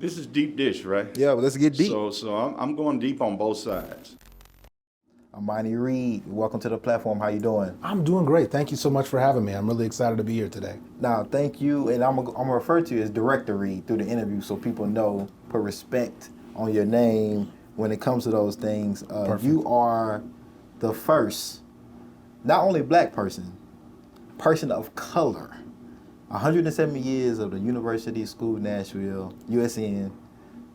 This is deep dish, right? Yeah, but let's get deep. So I'm going deep on both sides. I'm Monty Reed. Welcome to the platform. How you doing? I'm doing great. Thank you so much for having me. I'm really excited to be here today. Now, thank you, and I'm gonna refer to you as Director Reed through the interview, so people know, put respect on your name when it comes to those things. You are the first, not only black person of color. 170 years of the University School of Nashville, USN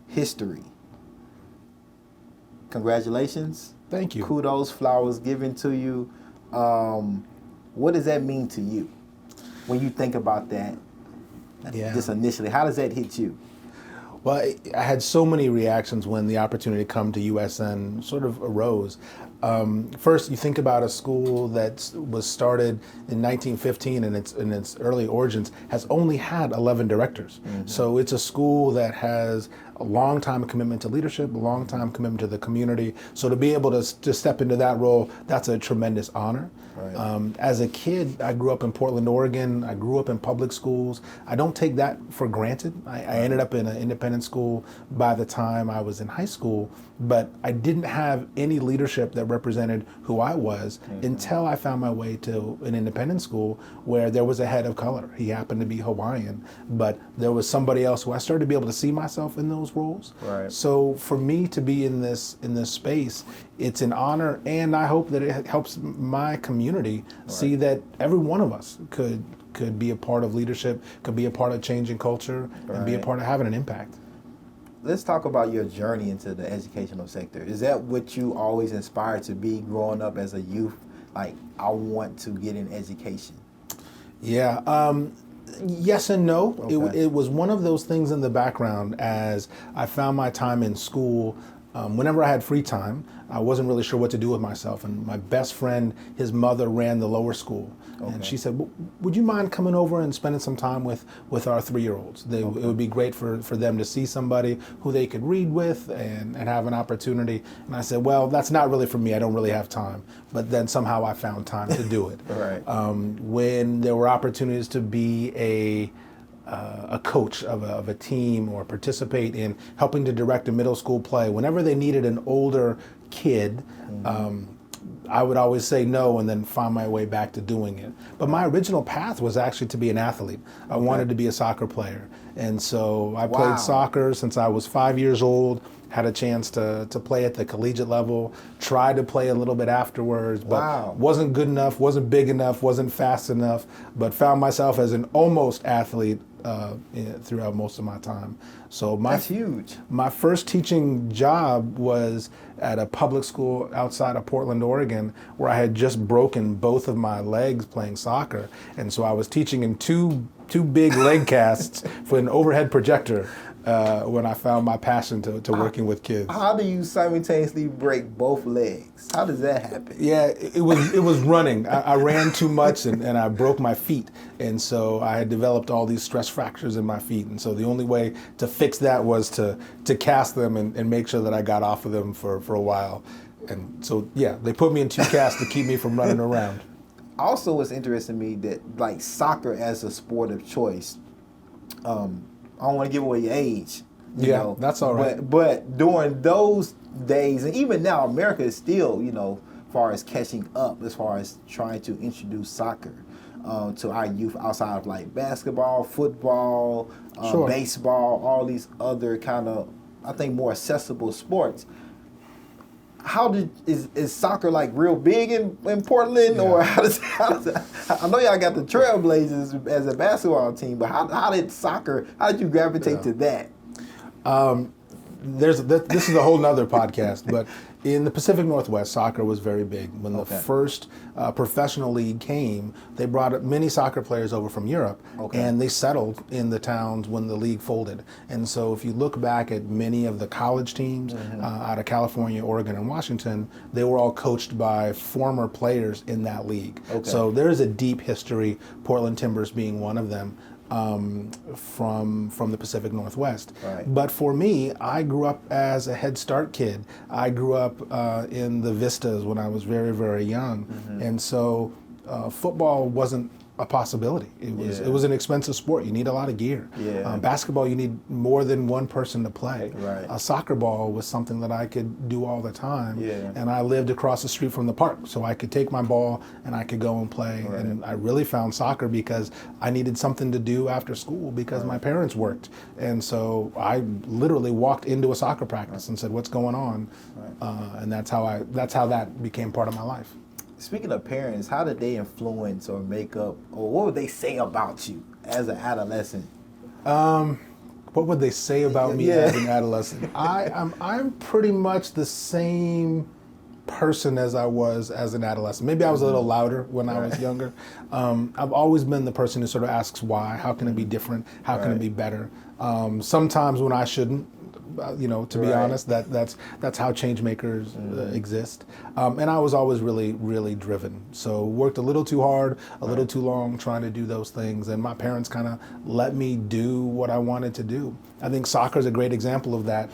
history. Congratulations. Thank you. Kudos, flowers given to you. What does that mean to you when you think about that? Yeah. Just initially, how does that hit you? Well, I had so many reactions when the opportunity to come to USN sort of arose. First, you think about a school that was started in 1915 and in its early origins has only had 11 directors. Mm-hmm. So it's a school that has a long time commitment to leadership, a long time commitment to the community. So to be able to step into that role, that's a tremendous honor. Right. As a kid, I grew up in Portland, Oregon. I grew up in public schools. I don't take that for granted. I ended up in an independent school by the time I was in high school, but I didn't have any leadership that represented who I was until I found my way to an independent school where there was a head of color. He happened to be Hawaiian, but there was somebody else who I started to be able to see myself in those roles. Right. So for me to be in this space, it's an honor, and I hope that it helps my community see that every one of us could be a part of leadership, could be a part of changing culture, and be a part of having an impact. Let's talk about your journey into the educational sector. Is that what you always inspired to be growing up as a youth? Like, I want to get in education. Yeah. Yes and no. Okay. It was one of those things in the background as I found my time in school. Whenever I had free time, I wasn't really sure what to do with myself. And my best friend, his mother ran the lower school. Okay. And she said, would you mind coming over and spending some time with our 3-year-olds? It would be great for them to see somebody who they could read with and have an opportunity. And I said, well, that's not really for me. I don't really have time. But then somehow I found time to do it. Right. When there were opportunities to be a coach of a team or participate in helping to direct a middle school play, whenever they needed an older kid, I would always say no and then find my way back to doing it. But my original path was actually to be an athlete. I wanted to be a soccer player. And so I played soccer since I was 5 years old, had a chance to play at the collegiate level, tried to play a little bit afterwards, but wasn't good enough, wasn't big enough, wasn't fast enough, but found myself as an almost athlete throughout most of my time. So that's huge. My first teaching job was at a public school outside of Portland, Oregon, where I had just broken both of my legs playing soccer. And so I was teaching in two big leg casts for an overhead projector when I found my passion to working with kids. How do you simultaneously break both legs? How does that happen? Yeah, it was running. I ran too much and I broke my feet. And so I had developed all these stress fractures in my feet. And so the only way to fix that was to cast them and make sure that I got off of them for a while. And so, yeah, they put me in 2 casts to keep me from running around. Also, what's interesting to me that like soccer as a sport of choice, I don't want to give away your age. You know, that's all right. But during those days, and even now, America is still, as far as catching up, as far as trying to introduce soccer to our youth outside of like basketball, football, baseball, all these other kind of, I think, more accessible sports. Is soccer like real big in Portland, or how does I know y'all got the Trailblazers as a basketball team, but how did you gravitate to that? This is a whole nother podcast, but in the Pacific Northwest, soccer was very big. When the first professional league came, they brought up many soccer players over from Europe, and they settled in the towns when the league folded. And so if you look back at many of the college teams out of California, Oregon, and Washington, they were all coached by former players in that league. So there is a deep history, Portland Timbers being one of them. From the Pacific Northwest. But for me, I grew up as a Head Start kid. I grew up in the Vistas when I was very, very young. And so football wasn't a possibility. It was an expensive sport. You need a lot of gear. Yeah. Basketball, you need more than one person to play. Right. Soccer ball was something that I could do all the time. Yeah. And I lived across the street from the park, so I could take my ball and I could go and play. Right. And I really found soccer because I needed something to do after school because my parents worked. And so I literally walked into a soccer practice and said, "What's going on?" And that's how that became part of my life. Speaking of parents, how did they influence or make up, or what would they say about you as an adolescent? What would they say about me Yeah. as an adolescent? I'm pretty much the same person as I was as an adolescent. Maybe I was a little louder when I was younger. I've always been the person who sort of asks why. How can it be different? How can it be better? Sometimes when I shouldn't. To be honest, that's how change makers exist. And I was always really, really driven. So worked a little too hard, a little too long trying to do those things. And my parents kind of let me do what I wanted to do. I think soccer is a great example of that.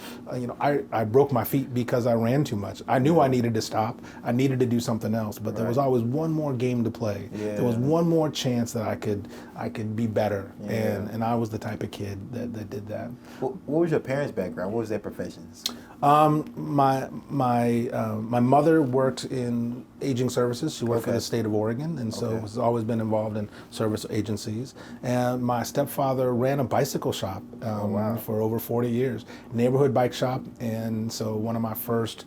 I broke my feet because I ran too much. I knew I needed to stop. I needed to do something else, but there was always one more game to play. Yeah. There was one more chance that I could be better. Yeah. And I was the type of kid that did that. What was your parents' background? What was their professions? My mother worked in aging services. She worked for the state of Oregon, and so has always been involved in service agencies. And my stepfather ran a bicycle shop for over 40 years, neighborhood bike shop. And so one of my first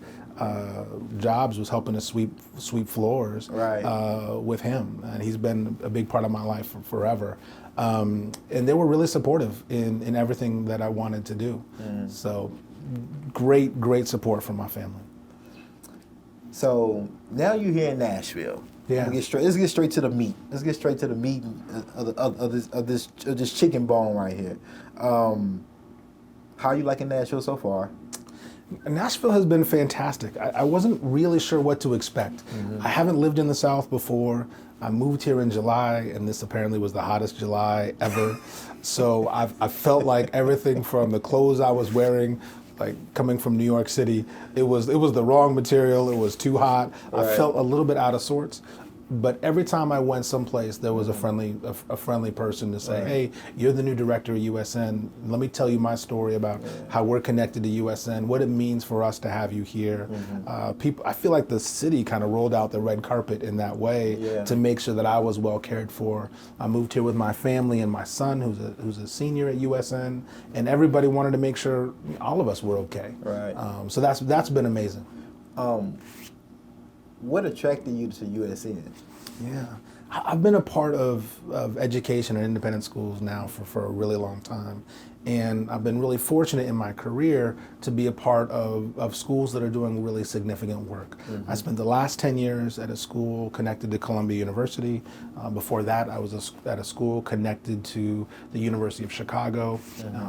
jobs was helping to sweep floors with him, and he's been a big part of my life forever. And they were really supportive in everything that I wanted to do. So great support from my family. So now you're here in Nashville. Yeah. Let's get straight to the meat. Let's get straight to the meat of this chicken bone right here. How you liking Nashville so far? Nashville has been fantastic. I wasn't really sure what to expect. I haven't lived in the South before. I moved here in July, and this apparently was the hottest July ever. So I felt like everything from the clothes I was wearing, like coming from New York City, it was the wrong material. It was too hot. I felt a little bit out of sorts. But every time I went someplace, there was a friendly person to say, "Hey, you're the new director of USN. Let me tell you my story about how we're connected to USN, what it means for us to have you here." I feel like the city kind of rolled out the red carpet in that way to make sure that I was well cared for. I moved here with my family and my son, who's a senior at USN, and everybody wanted to make sure all of us were okay. Right. So that's been amazing. What attracted you to USN? Yeah, I've been a part of education and independent schools now for a really long time. And I've been really fortunate in my career to be a part of schools that are doing really significant work. I spent the last 10 years at a school connected to Columbia University. Before that, I was at a school connected to the University of Chicago.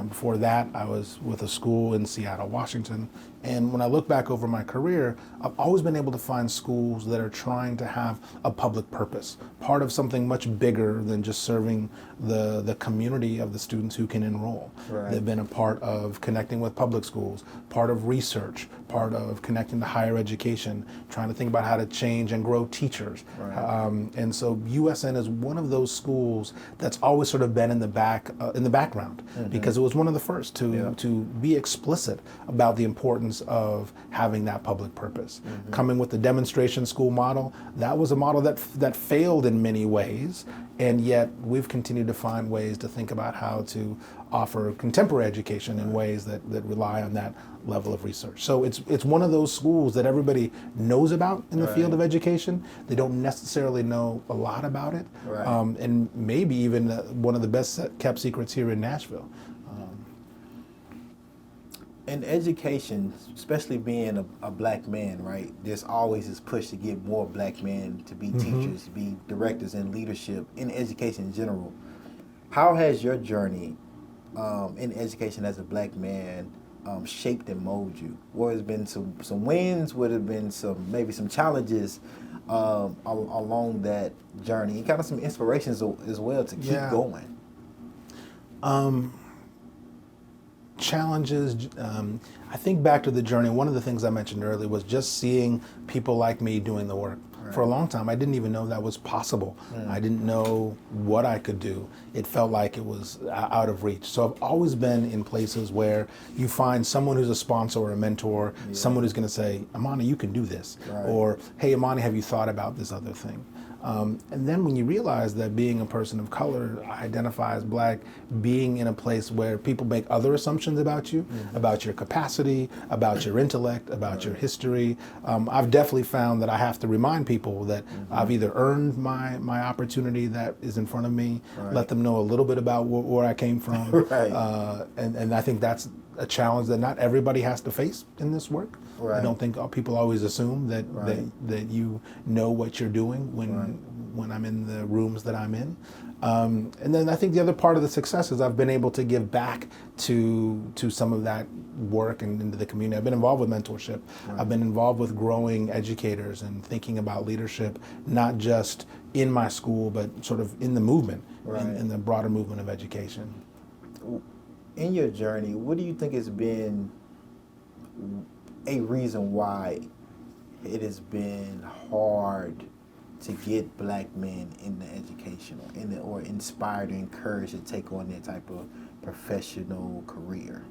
Before that, I was with a school in Seattle, Washington. And when I look back over my career, I've always been able to find schools that are trying to have a public purpose, part of something much bigger than just serving the community of the students who can enroll. They've been a part of connecting with public schools, part of research, part of connecting to higher education, trying to think about how to change and grow teachers. And so USN is one of those schools that's always sort of been in the background because it was one of the first to be explicit about the importance of having that public purpose. Coming with the demonstration school model, that was a model that failed in many ways, and yet we've continued to find ways to think about how to offer contemporary education in ways that rely on that level of research. So it's one of those schools that everybody knows about in the field of education. They don't necessarily know a lot about it, and maybe even one of the best kept secrets here in Nashville. In education, especially being a black man, right, there's always this push to get more black men to be teachers, to be directors in leadership, in education in general. How has your journey in education as a black man shaped and molded you? What has been some wins? What have been maybe some challenges along that journey? And kind of some inspirations as well to keep going. Challenges, I think back to the journey, one of the things I mentioned earlier was just seeing people like me doing the work. For a long time, I didn't even know that was possible. I didn't know what I could do. It felt like it was out of reach. So I've always been in places where you find someone who's a sponsor or a mentor, someone who's going to say, Amani, you can do this. Or, hey, Amani, have you thought about this other thing? And then when you realize that being a person of color, identify as black, being in a place where people make other assumptions about you, about your capacity, about your intellect, about your history, I've definitely found that I have to remind people that I've either earned my opportunity that is in front of me, let them know a little bit about where I came from, and I think that's a challenge that not everybody has to face in this work. I don't think people always assume that that you know what you're doing when I'm in the rooms that I'm in. And then I think the other part of the success is I've been able to give back to some of that work and into the community. I've been involved with mentorship. I've been involved with growing educators and thinking about leadership, not just in my school, but sort of in the movement, in the broader movement of education. In your journey, what do you think has been a reason why it has been hard to get black men in the education or inspired or encouraged to take on that type of professional career?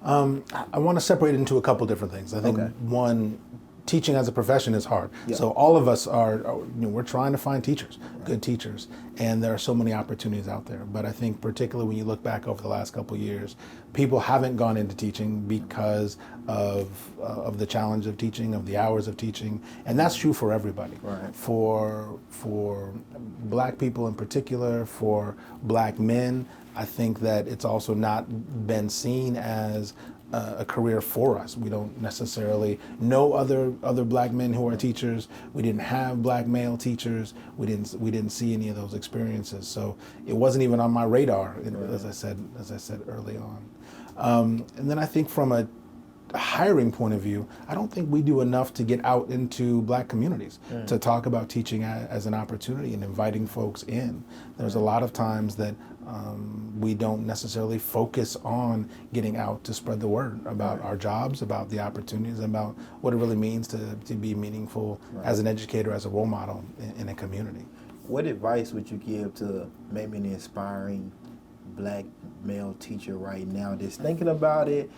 I want to separate it into a couple different things. I think one, teaching as a profession is hard. So all of us we're trying to find teachers, good teachers, and there are so many opportunities out there. But I think particularly when you look back over the last couple of years, people haven't gone into teaching because of the challenge of teaching, of the hours of teaching, and that's true for everybody. For black people in particular, for black men, I think that it's also not been seen as a career for us. We don't necessarily know other black men who are teachers. We didn't have black male teachers. We didn't see any of those experiences. So it wasn't even on my radar, as I said early on. And then I think from a hiring point of view, I don't think we do enough to get out into black communities to talk about teaching as an opportunity and inviting folks in. There's a lot of times that we don't necessarily focus on getting out to spread the word about our jobs, about the opportunities, about what it really means to be meaningful as an educator, as a role model in a community. What advice would you give to maybe an aspiring black male teacher right now that's thinking about it,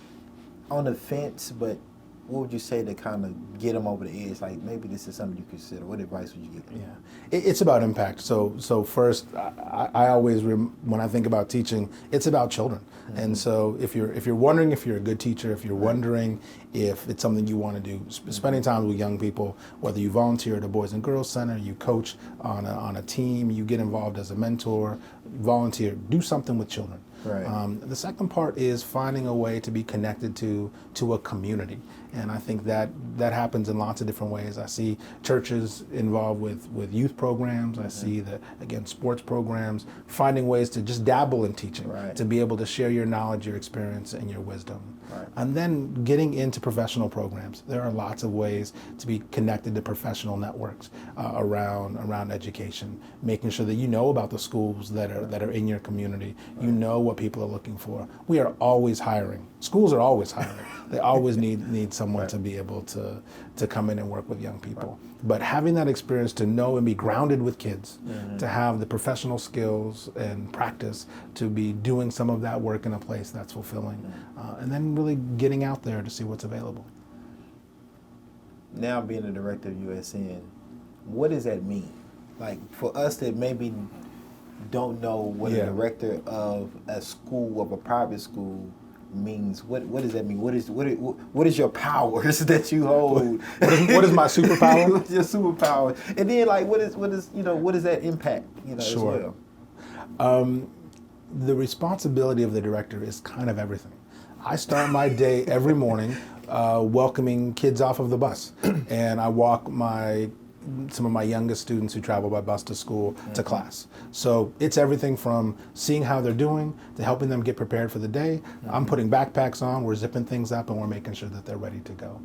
on the fence, but what would you say to kind of get them over the edge? Like, maybe this is something you consider. What advice would you give them? It's about impact. So first, I always, when I think about teaching, it's about children. And so if you're wondering if you're a good teacher, if you're wondering if it's something you want to do, spending time with young people, whether you volunteer at a Boys and Girls Center, you coach on a team, you get involved as a mentor, volunteer, do something with children. The second part is finding a way to be connected to a community. And I think that happens in lots of different ways. I see churches involved with youth programs. I see that, again, sports programs, finding ways to just dabble in teaching, to be able to share your knowledge, your experience, and your wisdom. And then getting into professional programs. There are lots of ways to be connected to professional networks around education, making sure that you know about the schools that are in your community. You know what people are looking for. We are always hiring. Schools are always hiring. They always need someone to be able to come in and work with young people. But having that experience to know and be grounded with kids, to have the professional skills and practice to be doing some of that work in a place that's fulfilling, and then really getting out there to see what's available. Now being the director of USN, what does that mean? Like, for us that maybe don't know what a director of a school, of a private school, means, what does that mean? What is your powers that you hold? What is my superpower? What's your superpower? And then, like, what does that impact? As well? The responsibility of the director is kind of everything. I start my day every morning welcoming kids off of the bus, and I walk some of my youngest students who travel by bus to school to class. So it's everything from seeing how they're doing to helping them get prepared for the day. I'm putting backpacks on, we're zipping things up, and we're making sure that they're ready to go.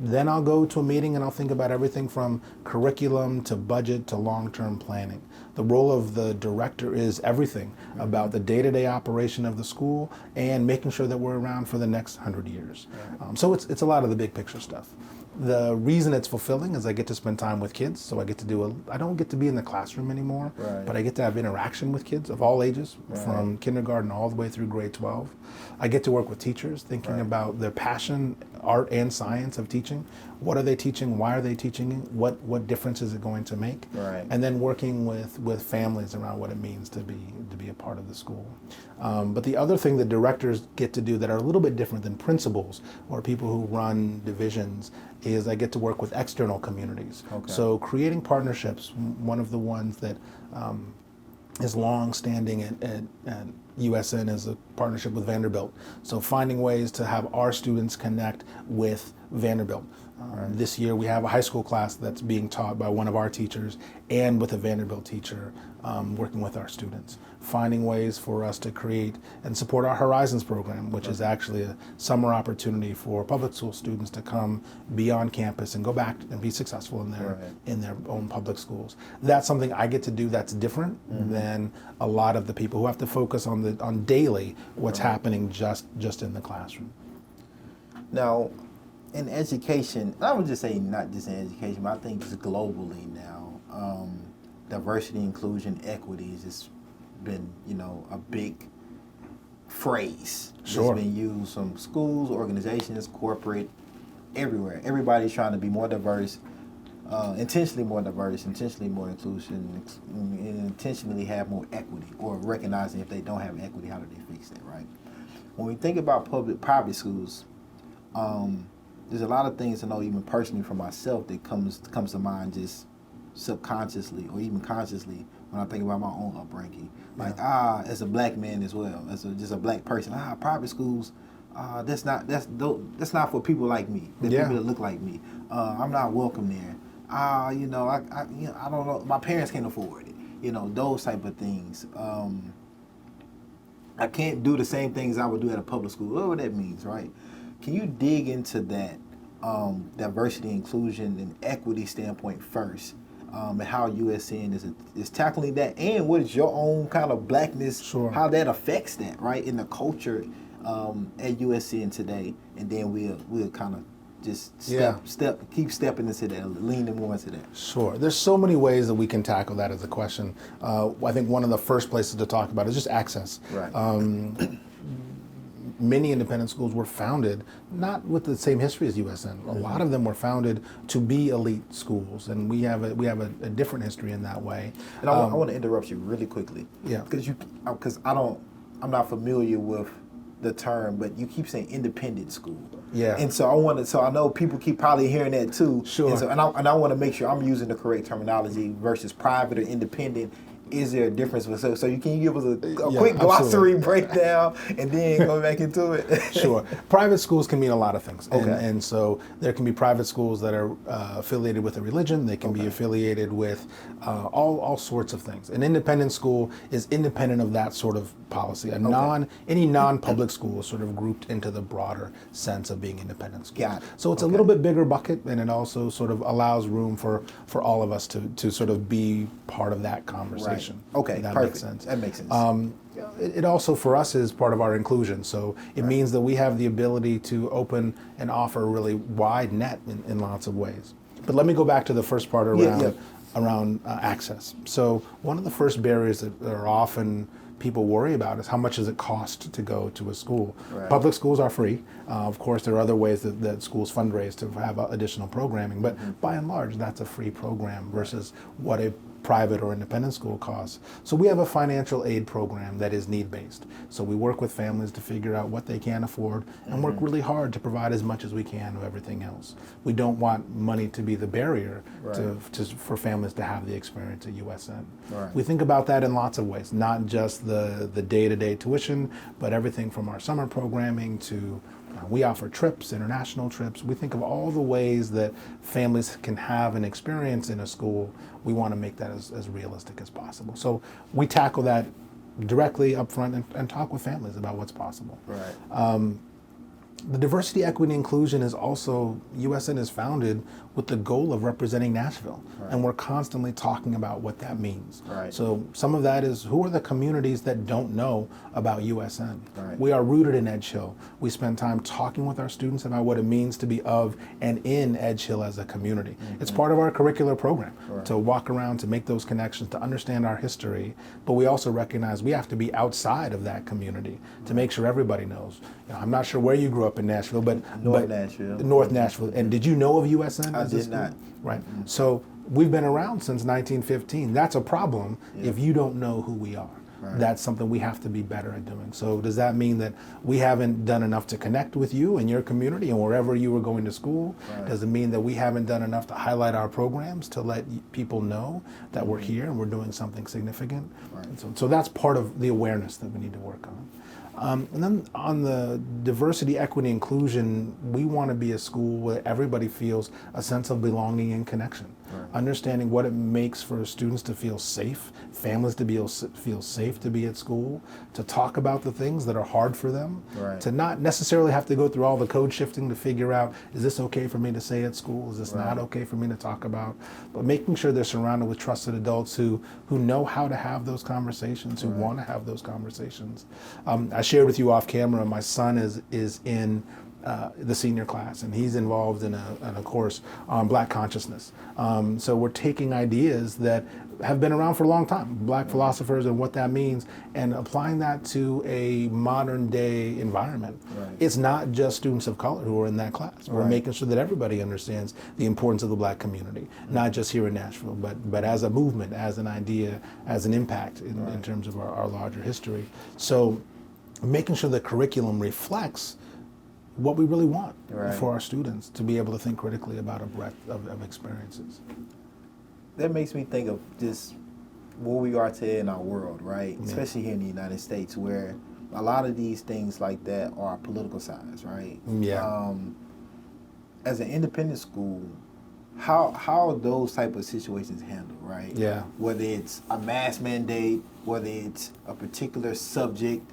Then I'll go to a meeting and I'll think about everything from curriculum to budget to long-term planning The role of the director is everything about the day-to-day operation of the school and making sure that we're around for the next 100 years. So it's a lot of the big picture stuff. The reason it's fulfilling is I get to spend time with kids, so I don't get to be in the classroom anymore, but I get to have interaction with kids of all ages, from kindergarten all the way through grade 12. I get to work with teachers, thinking about their passion, art and science of teaching. What are they teaching? Why are they teaching it? What difference is it going to make? And then working with families around what it means to be a part of the school. But the other thing that directors get to do that are a little bit different than principals or people who run divisions is I get to work with external communities. So creating partnerships, one of the ones that is long-standing at USN is a partnership with Vanderbilt. So finding ways to have our students connect with Vanderbilt. This year we have a high school class that's being taught by one of our teachers and with a Vanderbilt teacher working with our students. Finding ways for us to create and support our Horizons program, which is actually a summer opportunity for public school students to come be on campus and go back and be successful in their own public schools. That's something I get to do that's different than a lot of the people who have to focus on daily what's happening just in the classroom. Now, in education, I would just say not just in education, but I think just globally now, diversity, inclusion, equity has just been, a big phrase. Sure. It's been used from schools, organizations, corporate, everywhere. Everybody's trying to be more diverse, intentionally more diverse, intentionally more inclusion, and intentionally have more equity, or recognizing if they don't have equity, how do they fix that, right? When we think about private schools, there's a lot of things to know, even personally for myself, that comes to mind just subconsciously or even consciously when I think about my own upbringing. Like, as a black man as well, just a black person, private schools, that's not for people like me, people that look like me. I'm not welcome there. I don't know, my parents can't afford it. Those type of things. I can't do the same things I would do at a public school, whatever that means, right? Can you dig into that diversity, inclusion, and equity standpoint first, and how USN is tackling that, and what is your own kind of blackness, how that affects that, right, in the culture at USN today, and then we'll kind of just keep stepping into that, leaning more into that. Sure. There's so many ways that we can tackle that as a question. I think one of the first places to talk about is just access. Right. Many independent schools were founded not with the same history as USN. A lot of them were founded to be elite schools, and we have a different history in that way. And I want to interrupt you really quickly. Yeah. Because I'm not familiar with the term, but you keep saying independent school. Yeah. And so I know people keep probably hearing that too. Sure. And I want to make sure I'm using the correct terminology versus private or independent. Is there a difference? So you can give us a quick glossary breakdown and then go back into it? Sure. Private schools can mean a lot of things. And so there can be private schools that are affiliated with a religion. They can be affiliated with all sorts of things. An independent school is independent of that sort of policy. Any non-public school is sort of grouped into the broader sense of being independent schools. Got it. So it's a little bit bigger bucket, and it also sort of allows room for all of us to sort of be part of that conversation. Right. Okay, that perfect. Makes sense. That makes sense. It also, for us, is part of our inclusion. So it means that we have the ability to open and offer a really wide net in lots of ways. But let me go back to the first part around access. So one of the first barriers that are often people worry about is how much does it cost to go to a school. Right. Public schools are free. Of course, there are other ways that schools fundraise to have additional programming, but by and large, that's a free program versus what a private or independent school costs. So we have a financial aid program that is need-based. So we work with families to figure out what they can afford and work really hard to provide as much as we can of everything else. We don't want money to be the barrier for families to have the experience at USN. Right. We think about that in lots of ways, not just the day-to-day tuition, but everything from our summer programming to we offer trips, international trips. We think of all the ways that families can have an experience in a school. We want to make that as realistic as possible. So we tackle that directly up front and talk with families about what's possible. Right. The diversity, equity, and inclusion is also, USN is founded with the goal of representing Nashville. Right. And we're constantly talking about what that means. Right. So some of that is, who are the communities that don't know about USN? Right. We are rooted in Edge Hill. We spend time talking with our students about what it means to be of and in Edge Hill as a community. It's part of our curricular program to walk around, to make those connections, to understand our history. But we also recognize we have to be outside of that community to make sure everybody knows. You know, I'm not sure where you grew up in Nashville, but Nashville. North Nashville. And did you know of USN? I as a did school? not. Right. So we've been around since 1915. That's a problem if you don't know who we are. Right. That's something we have to be better at doing. So does that mean that we haven't done enough to connect with you and your community and wherever you were going to school? Right. Does it mean that we haven't done enough to highlight our programs to let people know that we're here and we're doing something significant? Right. So that's part of the awareness that we need to work on. And then on the diversity, equity, inclusion, we want to be a school where everybody feels a sense of belonging and connection. Right. Understanding what it makes for students to feel safe, families to feel safe to be at school, to talk about the things that are hard for them, right. to not necessarily have to go through all the code shifting to figure out, is this okay for me to say at school? Is this right. not okay for me to talk about? But making sure they're surrounded with trusted adults who know how to have those conversations, who right. want to have those conversations. I shared with you off camera, my son is in the senior class, and he's involved in a course on Black consciousness. So we're taking ideas that have been around for a long time, Black philosophers and what that means, and applying that to a modern day environment. Right. It's not just students of color who are in that class. We're right. making sure that everybody understands the importance of the Black community, not just here in Nashville, but as a movement, as an idea, as an impact in terms of our larger history. So making sure the curriculum reflects what we really want right. for our students to be able to think critically about a breadth of experiences. That makes me think of just where we are today in our world, right? Yeah. Especially here in the United States, where a lot of these things like that are politicized, right? Yeah. As an independent school, how are those type of situations handled, right? Yeah. Whether it's a mask mandate, whether it's a particular subject,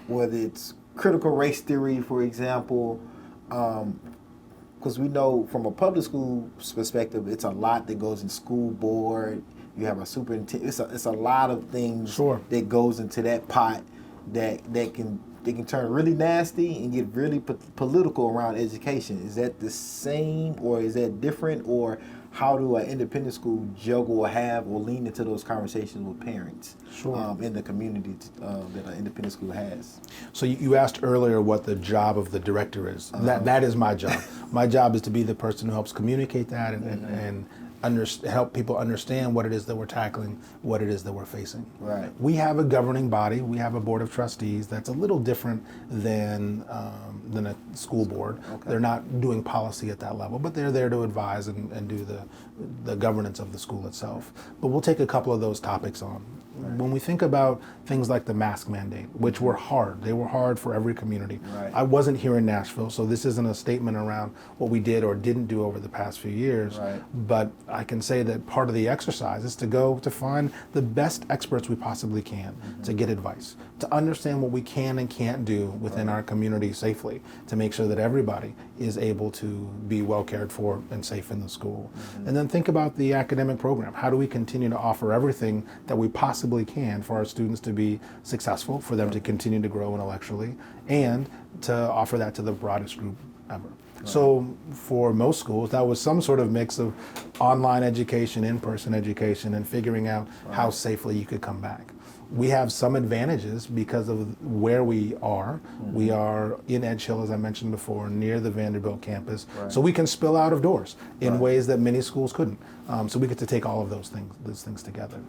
whether it's critical race theory, for example, because we know from a public school perspective, it's a lot that goes in school board. You have a superintendent. It's a lot of things sure. that goes into that pot that can turn really nasty and get really political around education. Is that the same, or is that different, or how do an independent school juggle or have or lean into those conversations with parents sure. In the community that an independent school has? So you asked earlier what the job of the director is. That is my job. My job is to be the person who helps communicate that and help people understand what it is that we're tackling, what it is that we're facing. Right. We have a governing body. We have a board of trustees that's a little different than a school board. Okay. They're not doing policy at that level, but they're there to advise and do the governance of the school itself. But we'll take a couple of those topics on. Right. When we think about things like the mask mandate, which were hard, they were hard for every community. Right. I wasn't here in Nashville, so this isn't a statement around what we did or didn't do over the past few years, right. but I can say that part of the exercise is to go to find the best experts we possibly can to get advice, to understand what we can and can't do within our community safely, to make sure that everybody is able to be well cared for and safe in the school. And then think about the academic program. How do we continue to offer everything that we possibly can for our students to be successful, for them to continue to grow intellectually, and to offer that to the broadest group ever. Right. So for most schools, that was some sort of mix of online education, in-person education, and figuring out how safely you could come back. We have some advantages because of where we are. We are in Edge Hill, as I mentioned before, near the Vanderbilt campus. Right. So we can spill out of doors in ways that many schools couldn't. So we get to take all of those things together.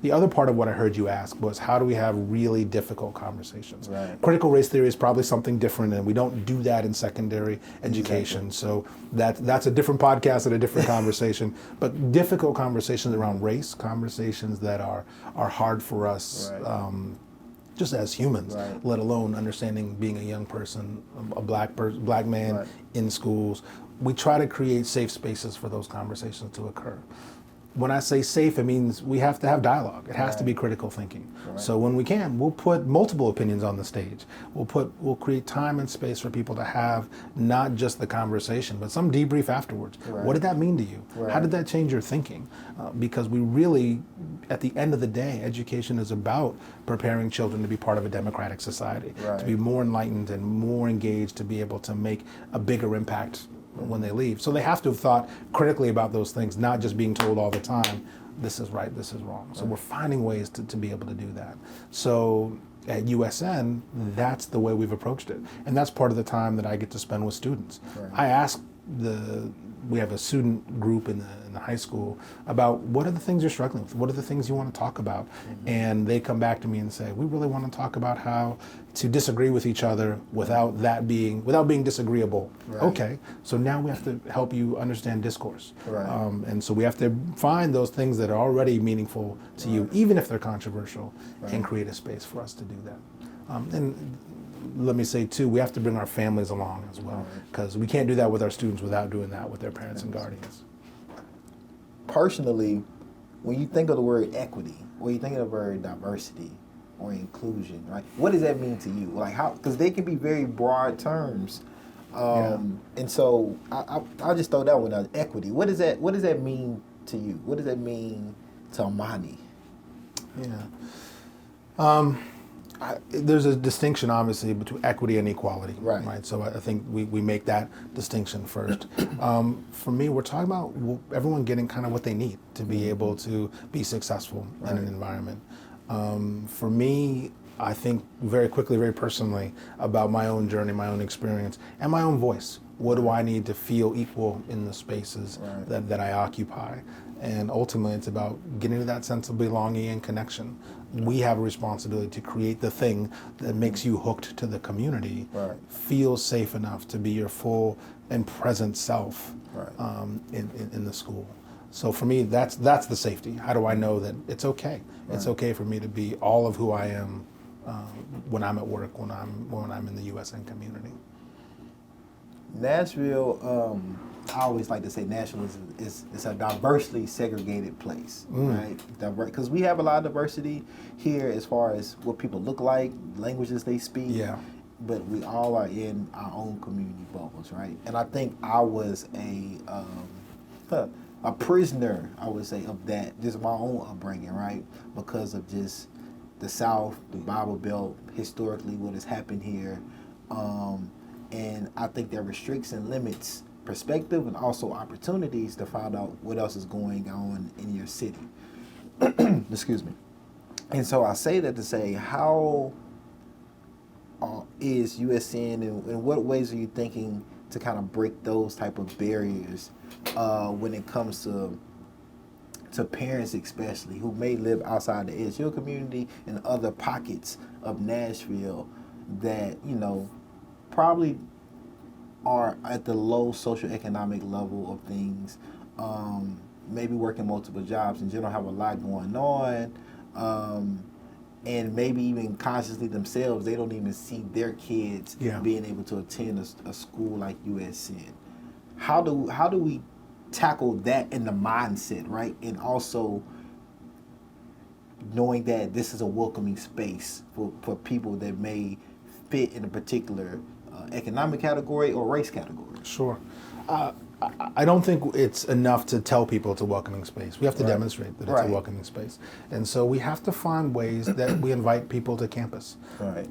The other part of what I heard you ask was, how do we have really difficult conversations? Right. Critical race theory is probably something different, and we don't do that in secondary education. Exactly. So that's a different podcast and a different conversation. But difficult conversations around race, conversations that are hard for us just as humans, let alone understanding being a young person, a black man in schools. We try to create safe spaces for those conversations to occur. when I say safe, it means we have to have dialogue. It has to be critical thinking. Right. So when we can, we'll put multiple opinions on the stage. We'll create time and space for people to have not just the conversation, but some debrief afterwards. Right. What did that mean to you? Right. How did that change your thinking? Because we really, at the end of the day, education is about preparing children to be part of a democratic society, Right. to be more enlightened and more engaged, to be able to make a bigger impact when they leave. So they have to have thought critically about those things, not just being told all the time, this is right, this is wrong. So we're finding ways to be able to do that. So at USN, that's the way we've approached it. And that's part of the time that I get to spend with students. Right. I ask we have a student group in the high school about what are the things you're struggling with? What are the things you want to talk about? And they come back to me and say, we really want to talk about how to disagree with each other without being disagreeable. Right. Okay, so now we have to help you understand discourse. Right. And so we have to find those things that are already meaningful to you, even if they're controversial, and create a space for us to do that. And let me say too, we have to bring our families along as well, because we can't do that with our students without doing that with their parents and guardians. Personally, when you think of the word equity, or you think of the word diversity or inclusion, right? What does that mean to you? Like how? Because they can be very broad terms, and so I'll just throw that one out. Equity. What does that mean to you? What does that mean to Amani? Yeah. There's a distinction, obviously, between equity and equality. Right. So I think we make that distinction first. For me, we're talking about everyone getting kind of what they need to be able to be successful in an environment. For me, I think very quickly, very personally, about my own journey, my own experience, and my own voice. What do I need to feel equal in the spaces that I occupy? And ultimately, it's about getting to that sense of belonging and connection. We have a responsibility to create the thing that makes you hooked to the community, feel safe enough to be your full and present self in the school. So for me, that's the safety. How do I know that it's okay? It's okay for me to be all of who I am when I'm at work, when I'm in the USN community. Nashville, I always like to say Nashville is a diversely segregated place, right? Because we have a lot of diversity here as far as what people look like, languages they speak. Yeah. But we all are in our own community bubbles, right? And I think I was a prisoner, I would say, of that, just my own upbringing, right? Because of just the South, the Bible Belt, historically what has happened here. And I think that restricts and limits perspective and also opportunities to find out what else is going on in your city. Excuse me. And so I say that to say, how is USN, and in what ways are you thinking to kind of break those type of barriers when it comes to parents especially who may live outside the edge of your community and other pockets of Nashville that, you know, probably are at the low socioeconomic level of things, maybe working multiple jobs in general, have a lot going on, and maybe even consciously themselves, they don't even see their kids being able to attend a school like USN. How do we tackle that in the mindset, right? And also knowing that this is a welcoming space for people that may fit in a particular economic category or race category. Sure. I don't think it's enough to tell people it's a welcoming space. We have to demonstrate that it's a welcoming space. And so we have to find ways that we invite people to campus. Right.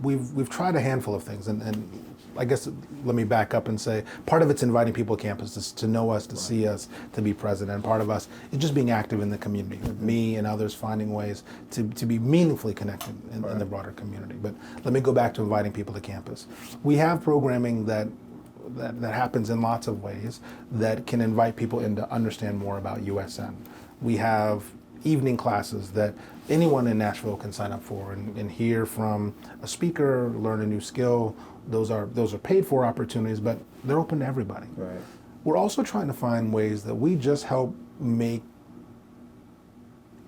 We've tried a handful of things, and I guess let me back up and say part of it's inviting people to campus to know us, to see us, to be present, and part of us is just being active in the community. Me and others finding ways to be meaningfully connected in the broader community. But let me go back to inviting people to campus. We have programming that happens in lots of ways that can invite people in to understand more about USN. We have evening classes that anyone in Nashville can sign up for and hear from a speaker, learn a new skill. Those are paid for opportunities, but they're open to everybody. Right. We're also trying to find ways that we just help make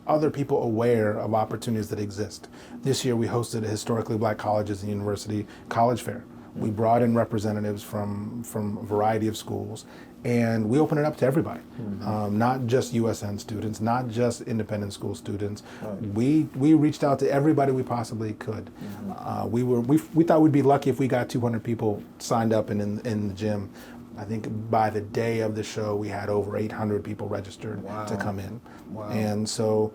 other people aware of opportunities that exist. This year we hosted a historically black colleges and university college fair, We brought in representatives from a variety of schools, and we opened it up to everybody, not just USN students, not just independent school students. We reached out to everybody we possibly could. We thought we'd be lucky if we got 200 people signed up and in the gym. I think by the day of the show, we had over 800 people registered to come in. And so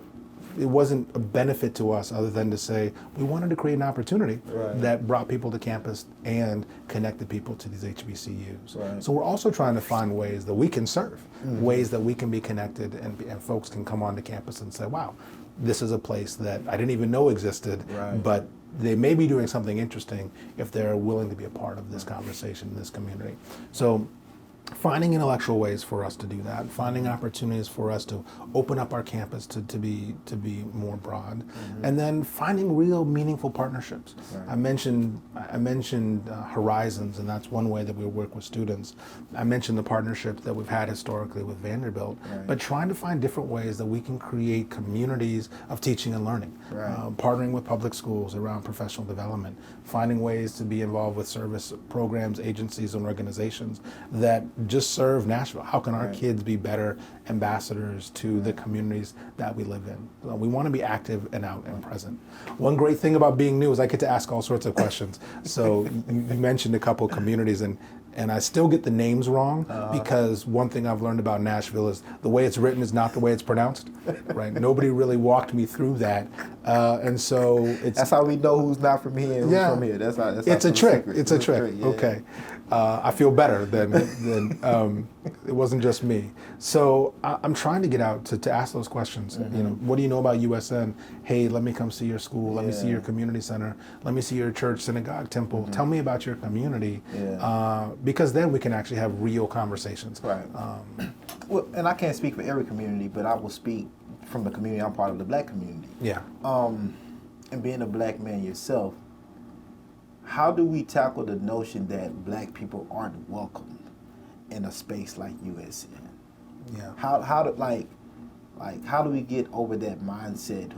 it wasn't a benefit to us other than to say we wanted to create an opportunity that brought people to campus and connected people to these HBCUs. So we're also trying to find ways that we can serve, ways that we can be connected and folks can come onto campus and say, wow, this is a place that I didn't even know existed, but they may be doing something interesting if they're willing to be a part of this conversation in this community. So finding intellectual ways for us to do that, finding opportunities for us to open up our campus to be more broad, and then finding real meaningful partnerships. I mentioned Horizons, and that's one way that we work with students. I mentioned the partnership that we've had historically with Vanderbilt, but trying to find different ways that we can create communities of teaching and learning, partnering with public schools around professional development, finding ways to be involved with service programs, agencies, and organizations that just serve Nashville. How can our kids be better ambassadors to the communities that we live in? We want to be active and out and present. One great thing about being new is I get to ask all sorts of questions. So you mentioned a couple of communities, and I still get the names wrong because one thing I've learned about Nashville is the way it's written is not the way it's pronounced, right? Nobody really walked me through that. And so that's how we know who's not from here and who's from here. It's a trick. It's a trick. Okay. I feel better than it wasn't just me. So I'm trying to get out to ask those questions. You know, what do you know about USN? Hey, let me come see your school. Let me see your community center. Let me see your church, synagogue, temple. Tell me about your community. Because then we can actually have real conversations. Well, and I can't speak for every community, but I will speak from the community I'm part of, the Black community. And being a Black man yourself, how do we tackle the notion that Black people aren't welcome in a space like USN? How do we get over that mindset?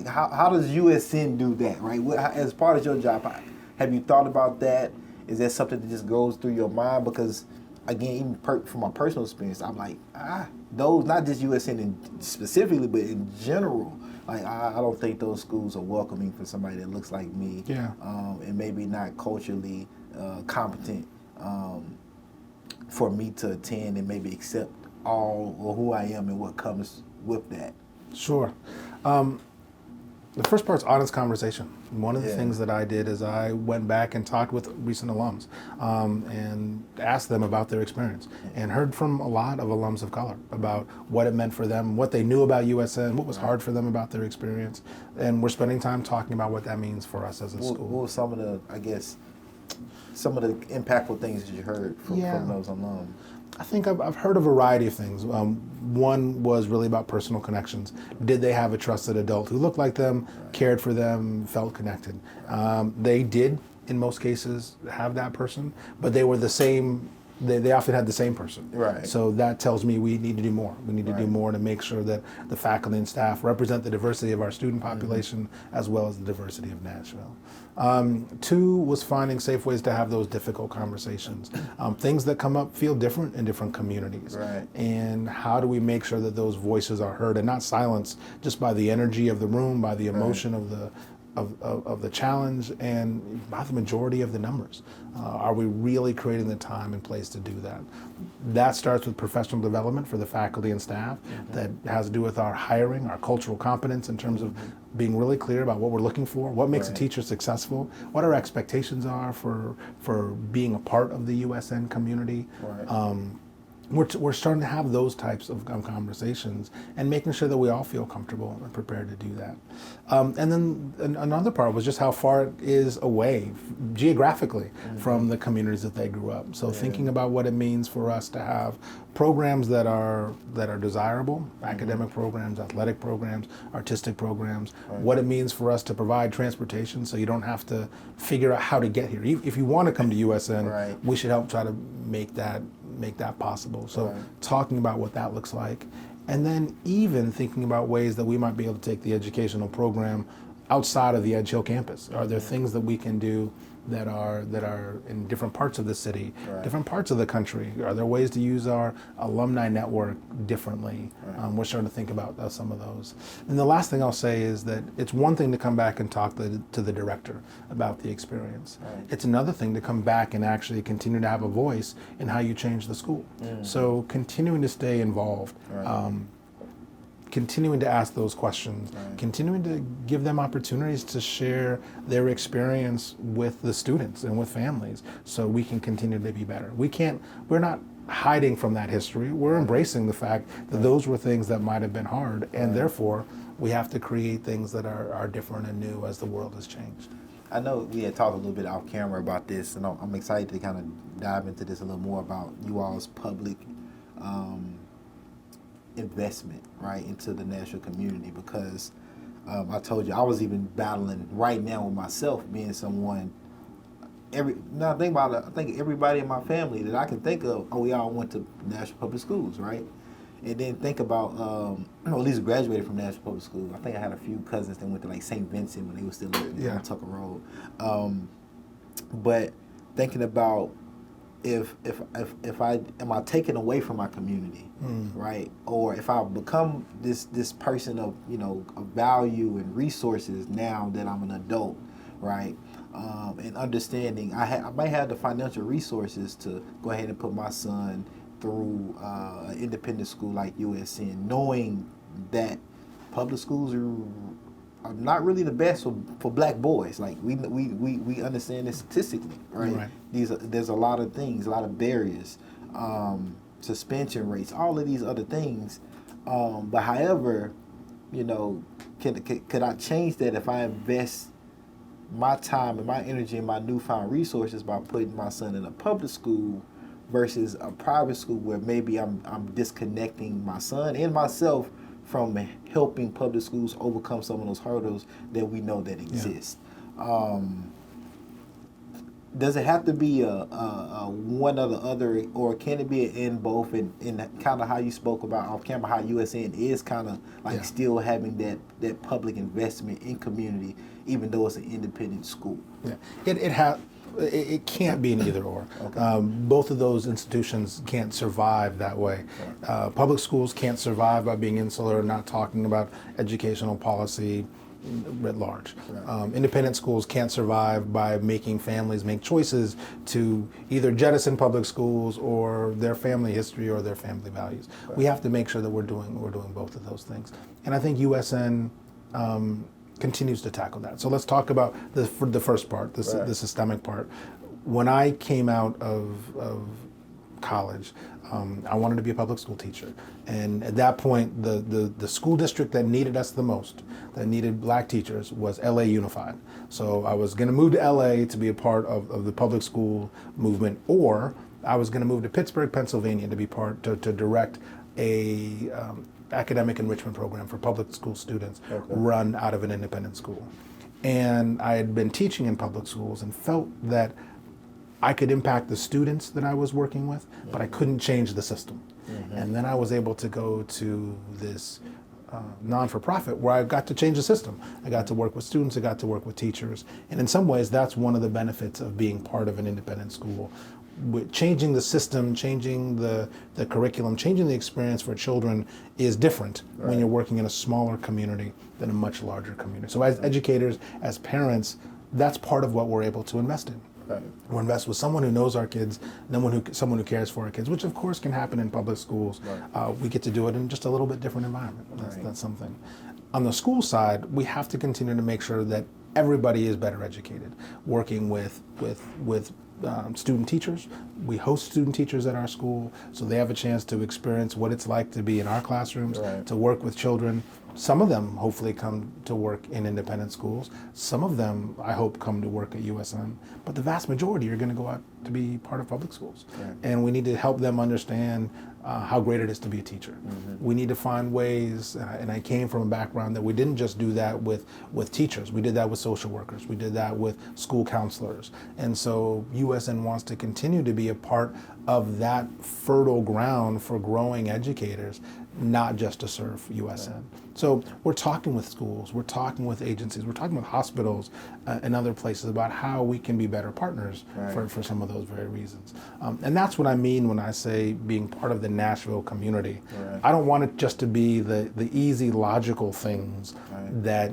How does USN do that, right? As part of your job, have you thought about that? Is that something that just goes through your mind? Because again, even from my personal experience, I'm like, those, not just USN specifically, but in general, like I don't think those schools are welcoming for somebody that looks like me, and maybe not culturally competent for me to attend and maybe accept all or who I am and what comes with that. Sure. The first part's honest conversation. One of the things that I did is I went back and talked with recent alums and asked them about their experience and heard from a lot of alums of color about what it meant for them, what they knew about USN, what was hard for them about their experience. And we're spending time talking about what that means for us as a school. What were some of the, some of the impactful things that you heard from those alums? I think I've heard a variety of things. One was really about personal connections. Did they have a trusted adult who looked like them, cared for them, felt connected? They did, in most cases, have that person, but they were the same. They often had the same person. So that tells me we need to do more. We need to do more to make sure that the faculty and staff represent the diversity of our student population as well as the diversity of Nashville. Two was finding safe ways to have those difficult conversations. Things that come up feel different in different communities. And how do we make sure that those voices are heard and not silenced just by the energy of the room, by the emotion of the challenge, and by the majority of the numbers? Are we really creating the time and place to do that? That starts with professional development for the faculty and staff. That has to do with our hiring, our cultural competence in terms of being really clear about what we're looking for, what makes a teacher successful, what our expectations are for being a part of the USN community. We're starting to have those types of conversations and making sure that we all feel comfortable and prepared to do that. And then another part was just how far it is away geographically from the communities that they grew up. So thinking about what it means for us to have programs that are desirable, academic programs, athletic programs, artistic programs, what it means for us to provide transportation so you don't have to figure out how to get here. If you want to come to USN, we should help try to make that possible. So talking about what that looks like, and then even thinking about ways that we might be able to take the educational program outside of the Edge Hill campus. Are there things that we can do that are in different parts of the city, Right. different parts of the country? Are there ways to use our alumni network differently? Right. We're starting to think about some of those. And the last thing I'll say is that it's one thing to come back and talk to the director about the experience. Right. It's another thing to come back and actually continue to have a voice in how you change the school. So continuing to stay involved. Right. Continuing to ask those questions, Right. continuing to give them opportunities to share their experience with the students and with families so we can continue to be better. We're not hiding from that history. We're embracing the fact that those were things that might have been hard, and therefore we have to create things that are different and new as the world has changed. I know we had talked a little bit off camera about this, and I'm excited to kind of dive into this a little more about you all's public investment, right, into the Nashville community, because I told you I was even battling right now with myself, being someone. Now think about it. I think everybody in my family that I can think of, we all went to Nashville Public Schools, right? And then think about, or at least graduated from Nashville Public School. I think I had a few cousins that went to like St. Vincent when they were still living on Tucker Road. But thinking about if I am I taken away from my community, right? Or if I become this person of of value and resources now that I'm an adult, right? And understanding I might have the financial resources to go ahead and put my son through an independent school like USN, knowing that public schools are not really the best for black boys. Like we understand this statistically, right? There's a lot of things, a lot of barriers, suspension rates, all of these other things. But however, could I change that if I invest my time and my energy and my newfound resources by putting my son in a public school versus a private school where maybe I'm disconnecting my son and myself from helping public schools overcome some of those hurdles that we know that exist. Does it have to be a one or the other, or can it be an in both? And kind of how you spoke about off camera, how USN is kind of like still having that public investment in community, even though it's an independent school. Yeah, it can't be an either or. Okay. Both of those institutions can't survive that way. Right. Public schools can't survive by being insular and not talking about educational policy writ large. Right. Independent schools can't survive by making families make choices to either jettison public schools or their family history or their family values. Right. We have to make sure that we're doing both of those things. And I think USN continues to tackle that. So let's talk about the first part, the systemic part. When I came out of college, I wanted to be a public school teacher. And at that point, the school district that needed us the most, that needed black teachers, was LA Unified. So I was going to move to LA to be a part of the public school movement, or I was going to move to Pittsburgh, Pennsylvania to be to direct a academic enrichment program for public school students run out of an independent school. And I had been teaching in public schools and felt that I could impact the students that I was working with, but I couldn't change the system. And then I was able to go to this non-for-profit where I got to change the system. I got to work with students, I got to work with teachers. And in some ways, that's one of the benefits of being part of an independent school. With changing the system, changing the curriculum, changing the experience for children is different when you're working in a smaller community than a much larger community. So as educators, as parents, that's part of what we're able to invest in. Right. We'll invest with someone who knows our kids, someone who cares for our kids, which of course can happen in public schools. Right. We get to do it in just a little bit different environment. That's something. On the school side, we have to continue to make sure that everybody is better educated, working with student teachers. We host student teachers at our school, so they have a chance to experience what it's like to be in our classrooms, to work with children. Some of them hopefully come to work in independent schools. Some of them, I hope, come to work at USN. But the vast majority are going to go out to be part of public schools. Right. And we need to help them understand how great it is to be a teacher. We need to find ways, and I came from a background that we didn't just do that with teachers. We did that with social workers. We did that with school counselors. And so USN wants to continue to be a part of that fertile ground for growing educators not just to serve USN. So we're talking with schools, we're talking with agencies, we're talking with hospitals and other places about how we can be better partners for some of those very reasons. And that's what I mean when I say being part of the Nashville community. I don't want it just to be the easy, logical things that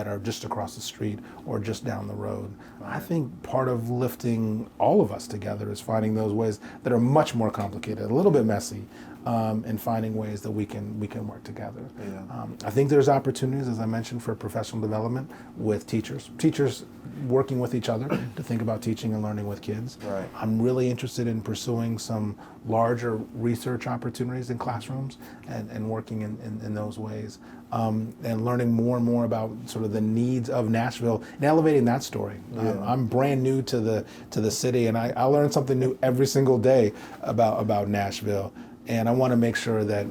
are just across the street or just down the road. I think part of lifting all of us together is finding those ways that are much more complicated, a little bit messy, and finding ways that we can work together. I think there's opportunities, as I mentioned, for professional development with teachers working with each other to think about teaching and learning with kids. I'm really interested in pursuing some larger research opportunities in classrooms and working in those ways, and learning more and more about sort of the needs of Nashville and elevating that story. I'm brand new to the city, and I learn something new every single day about Nashville. And I want to make sure that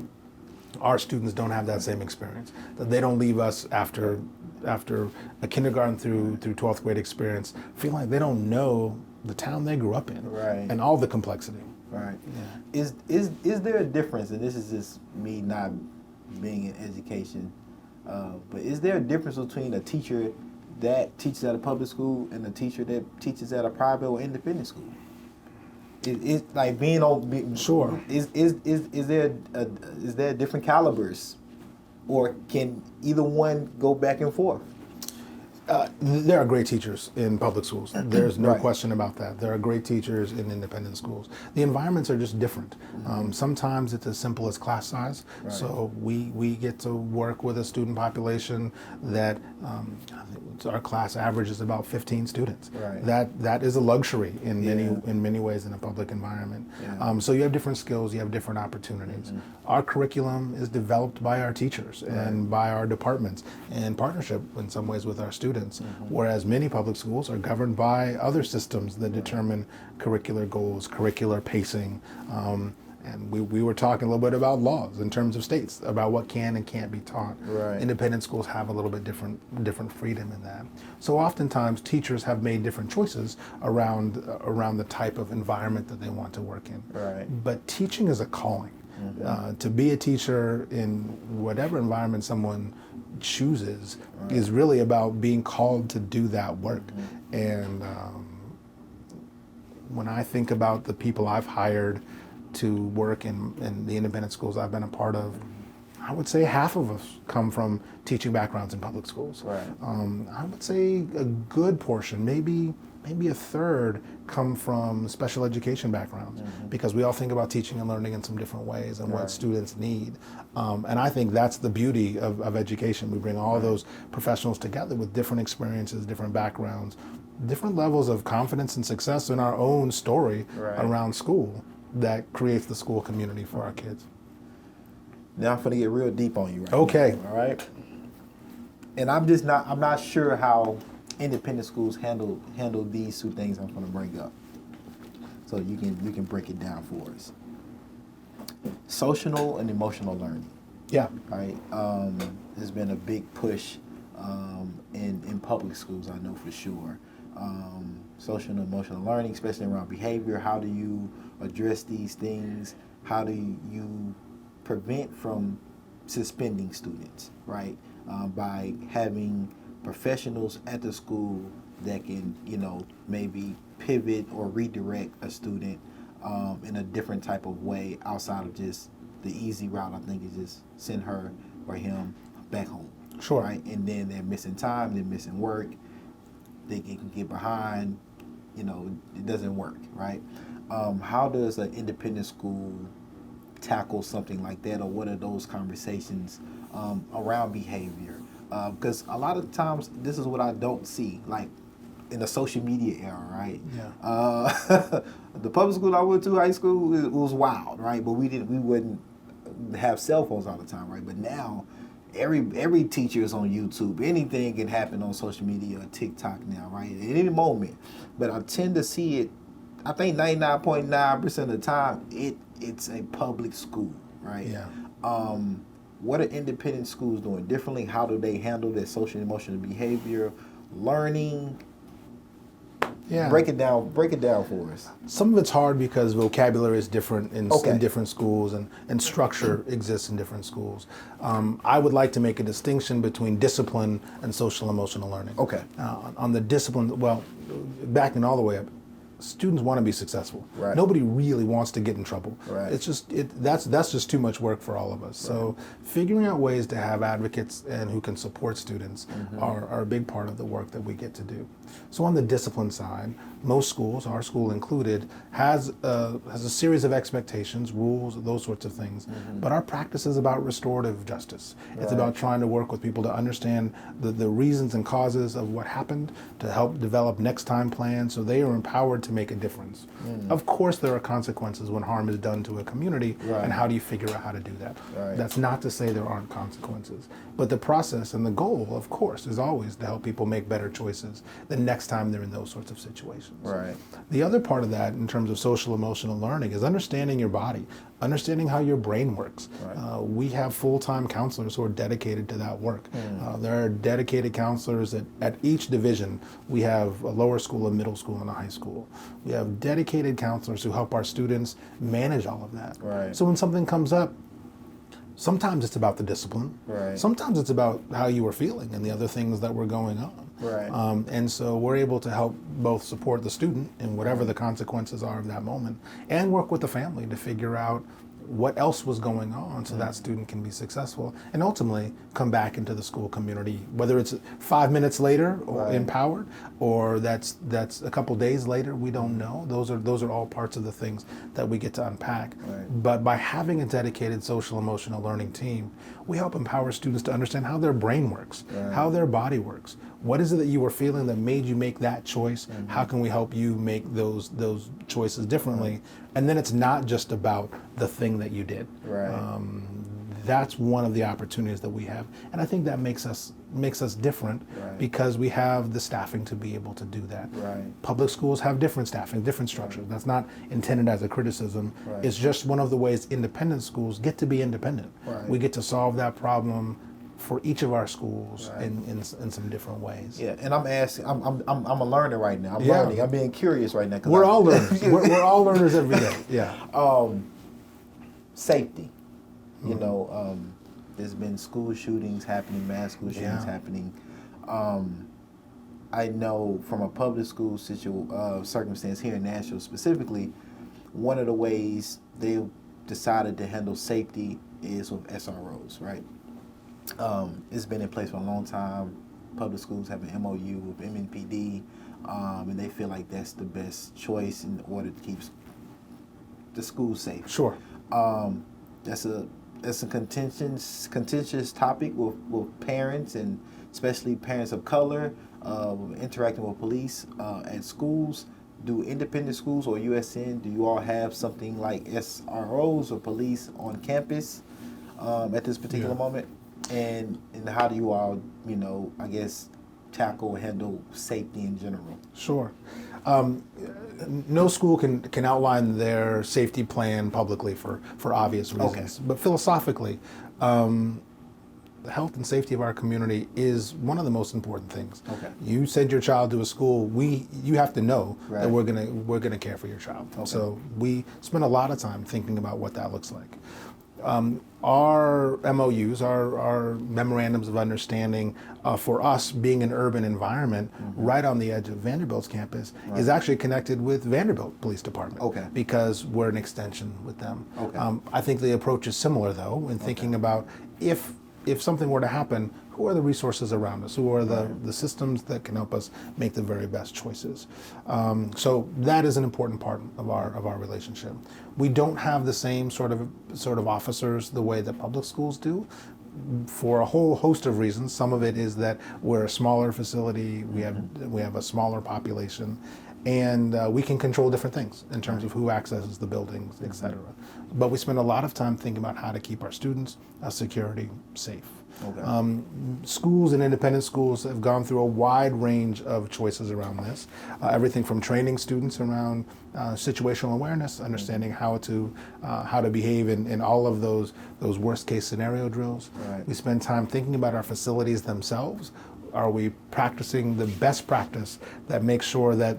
our students don't have that same experience, that they don't leave us after a kindergarten through 12th grade experience feeling like they don't know the town they grew up in and all the complexity. Is there a difference, and this is just me not being in education, but is there a difference between a teacher that teaches at a public school and a teacher that teaches at a private or independent school? It's like being on. Sure. Is there different calibers, or can either one go back and forth? There are great teachers in public schools. There's no question about that. There are great teachers in independent schools. The environments are just different. Sometimes it's as simple as class size. So we get to work with a student population that our class average is about 15 students. That is a luxury in many ways in a public environment. So you have different skills, you have different opportunities. Our curriculum is developed by our teachers and by our departments in partnership in some ways with our students. Whereas many public schools are governed by other systems that determine curricular goals, curricular pacing, and we were talking a little bit about laws in terms of states, about what can and can't be taught. Independent schools have a little bit different freedom in that. So oftentimes teachers have made different choices around the type of environment that they want to work in. But teaching is a calling. To be a teacher in whatever environment someone chooses is really about being called to do that work. And when I think about the people I've hired to work in the independent schools I've been a part of, I would say half of us come from teaching backgrounds in public schools. I would say a good portion, maybe a third, come from special education backgrounds, because we all think about teaching and learning in some different ways and what students need. And I think that's the beauty of education. We bring all those professionals together with different experiences, different backgrounds, different levels of confidence and success in our own story around school that creates the school community for our kids. Now I'm gonna get real deep on you Okay. now, all right? And I'm not sure how independent schools handle these two things I'm going to bring up, so you can break it down for us. Social and emotional learning. Right. There's been a big push in public schools, I know for sure. Social and emotional learning, especially around behavior. How do you address these things? How do you prevent from suspending students, right? By having professionals at the school that can, maybe pivot or redirect a student in a different type of way outside of just the easy route. I think is just send her or him back home. Right? And then they're missing time, they're missing work, they can get behind, it doesn't work, right? How does an independent school tackle something like that, or what are those conversations around behavior? Because a lot of times, this is what I don't see, like in the social media era, right? The public school I went to, high school, it was wild, right? But we wouldn't have cell phones all the time, right? But now, every teacher is on YouTube. Anything can happen on social media or TikTok now, right? At any moment. But I tend to see it, I think 99.9% of the time, it's a public school, right? What are independent schools doing differently? How do they handle their social and emotional behavior, learning? Yeah. Break it down for us. Some of it's hard because vocabulary is different in Okay. different schools and structure exists in different schools. I would like to make a distinction between discipline and social emotional learning. Okay. On the discipline, well, backing all the way up, students want to be successful. Right. Nobody really wants to get in trouble. Right. It's just that's just too much work for all of us. So figuring out ways to have advocates and who can support students are a big part of the work that we get to do. So on the discipline side, most schools, our school included, has a series of expectations, rules, those sorts of things. But our practice is about restorative justice. It's about trying to work with people to understand the reasons and causes of what happened, to help develop next time plans so they are empowered to make a difference. Of course there are consequences when harm is done to a community, and how do you figure out how to do that? That's not to say there aren't consequences. But the process and the goal, of course, is always to help people make better choices the next time they're in those sorts of situations. Right. The other part of that in terms of social emotional learning is understanding your body, understanding how your brain works. We have full-time counselors who are dedicated to that work. There are dedicated counselors at each division. We have a lower school, a middle school, and a high school. We have dedicated counselors who help our students manage all of that. Right. So when something comes up, sometimes it's about the discipline. Right. Sometimes it's about how you were feeling and the other things that were going on. Right. And so we're able to help both support the student in whatever the consequences are of that moment and work with the family to figure out what else was going on so that student can be successful and ultimately come back into the school community, whether it's 5 minutes later or empowered or that's a couple days later, we don't know. Those are all parts of the things that we get to unpack. But by having a dedicated social emotional learning team, we help empower students to understand how their brain works, how their body works. What is it that you were feeling that made you make that choice? How can we help you make those choices differently? And then it's not just about the thing that you did. That's one of the opportunities that we have, and I think that makes us different because we have the staffing to be able to do that. Public schools have different staffing, different structures. That's not intended as a criticism. It's just one of the ways independent schools get to be independent. We get to solve that problem for each of our schools in some different ways. Yeah, and I'm asking. I'm a learner right now. I'm learning. I'm being curious right now. We're all learners. we're all learners every day. Yeah. Safety. You know, there's been school shootings happening, mass school shootings happening. I know from a public school circumstance here in Nashville specifically, one of the ways they decided to handle safety is with SROs, right? It's been in place for a long time. Public schools have an MOU with MNPD, and they feel like that's the best choice in order to keep the school safe. Sure. That's a contentious topic with parents, and especially parents of color, interacting with police at schools. Do independent schools or USN, do you all have something like SROs or police on campus at this particular moment? And how do you all, I guess, tackle and handle safety in general? Sure. No school can outline their safety plan publicly for obvious reasons. But philosophically, the health and safety of our community is one of the most important things. You send your child to a school, you have to know that we're gonna care for your child. So we spend a lot of time thinking about what that looks like. Our MOUs, our memorandums of understanding for us being an urban environment right on the edge of Vanderbilt's campus is actually connected with Vanderbilt Police Department because we're an extension with them. I think the approach is similar though in thinking about if something were to happen, who are the resources around us? Who are the systems that can help us make the very best choices? So that is an important part of our relationship. We don't have the same sort of officers the way that public schools do, for a whole host of reasons. Some of it is that we're a smaller facility. We have a smaller population, and we can control different things in terms of who accesses the buildings, et cetera. But we spend a lot of time thinking about how to keep our students' security safe. Schools and independent schools have gone through a wide range of choices around this. Everything from training students around situational awareness, understanding how to behave in all of those worst case scenario drills. We spend time thinking about our facilities themselves. Are we practicing the best practice that makes sure that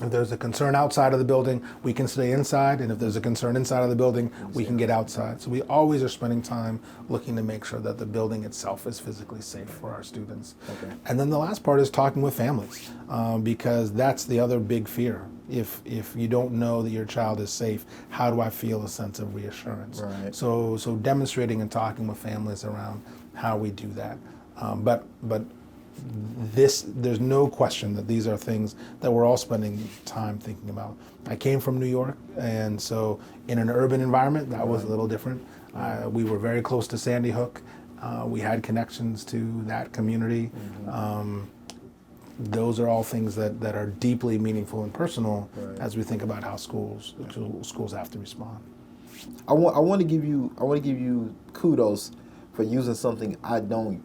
If there's a concern outside of the building, we can stay inside, and if there's a concern inside of the building, we can get outside. So we always are spending time looking to make sure that the building itself is physically safe for our students. Okay. And then the last part is talking with families, because that's the other big fear. If you don't know that your child is safe, how do I feel a sense of reassurance? Right. So demonstrating and talking with families around how we do that. But there's no question that these are things that we're all spending time thinking about. I came from New York, and so in an urban environment, that was a little different. We were very close to Sandy Hook. We had connections to that community. Those are all things that are deeply meaningful and personal as we think about how schools have to respond. I want to give you kudos for using something I don't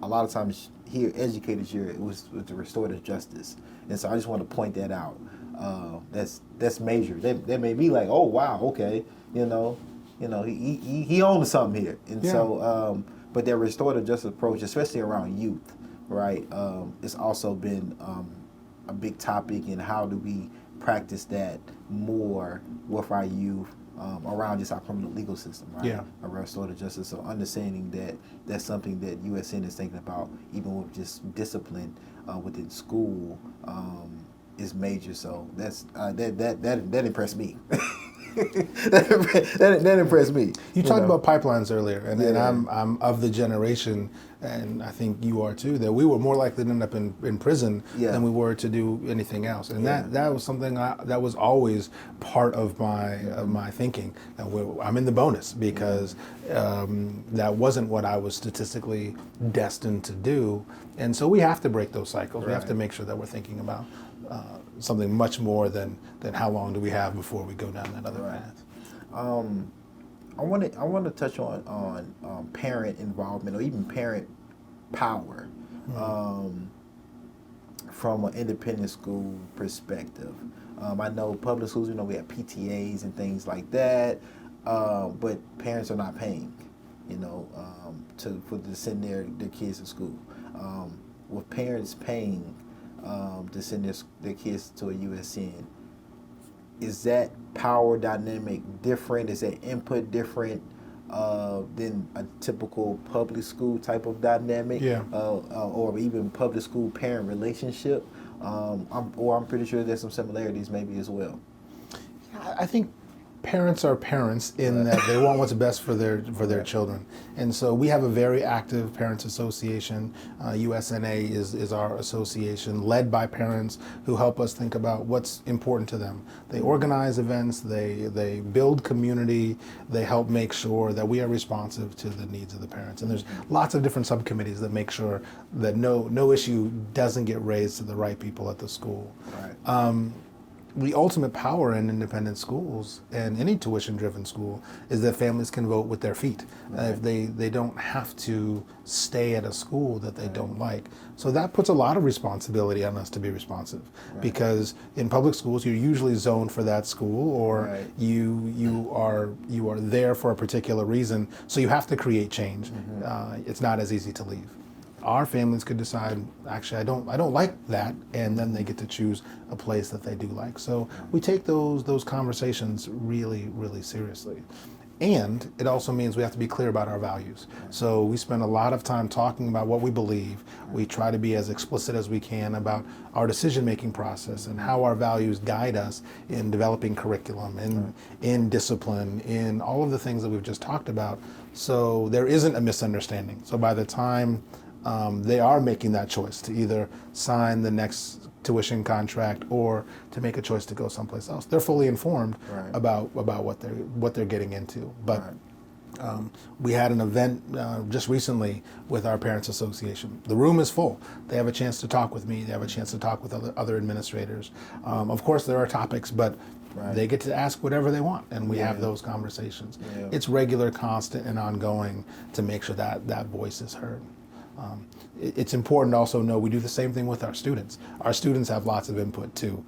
a lot of times hear educators here. It was with the restorative justice, and so I just want to point that out. That's major. That made me like, oh wow, okay, he owns something here, and so but that restorative justice approach, especially around youth, right? It's also been a big topic in how do we practice that more with our youth. Around just our criminal legal system, right? Yeah. Around restorative justice. So understanding that that's something that USN is thinking about, even with just discipline within school, is major. So that's that impressed me. that impressed me. You talked about pipelines earlier, and I'm of the generation, and I think you are too, that we were more likely to end up in prison than we were to do anything else, and that was something that was always part of my thinking. I'm in the bonus because that wasn't what I was statistically destined to do, and so we have to break those cycles. We have to make sure that we're thinking about something much more than how long do we have before we go down that other path. I want to touch on parent involvement or even parent power from an independent school perspective. I know public schools, we have PTAs and things like that, but parents are not paying, to send their kids to school. With parents paying to send their kids to a USN, is that power dynamic different? Is that input different than a typical public school type of dynamic? Or even public school parent relationship? I'm pretty sure there's some similarities maybe as well. I think parents are parents in that they want what's best for their children, and so we have a very active parents association. USNA is our association, led by parents who help us think about what's important to them. They organize events, they build community, they help make sure that we are responsive to the needs of the parents. And there's lots of different subcommittees that make sure that no issue doesn't get raised to the right people at the school. The ultimate power in independent schools and any tuition-driven school is that families can vote with their feet. If they don't have to stay at a school that they don't like. So that puts a lot of responsibility on us to be responsive, because in public schools you're usually zoned for that school, or you are there for a particular reason. So you have to create change. It's not as easy to leave. Our families could decide, actually, I don't like that, and then they get to choose a place that they do like. So we take those conversations really, really seriously. And it also means we have to be clear about our values. So we spend a lot of time talking about what we believe. We try to be as explicit as we can about our decision-making process and how our values guide us in developing curriculum, in discipline, in all of the things that we've just talked about. So there isn't a misunderstanding. So by the time they are making that choice to either sign the next tuition contract or to make a choice to go someplace else, they're fully informed about what they're getting into. But we had an event just recently with our Parents Association. The room is full. They have a chance to talk with me. They have a chance to talk with other administrators. Of course, there are topics, but they get to ask whatever they want, and we have those conversations. It's regular, constant, and ongoing to make sure that voice is heard. It's important to also know we do the same thing with our students. Our students have lots of input too.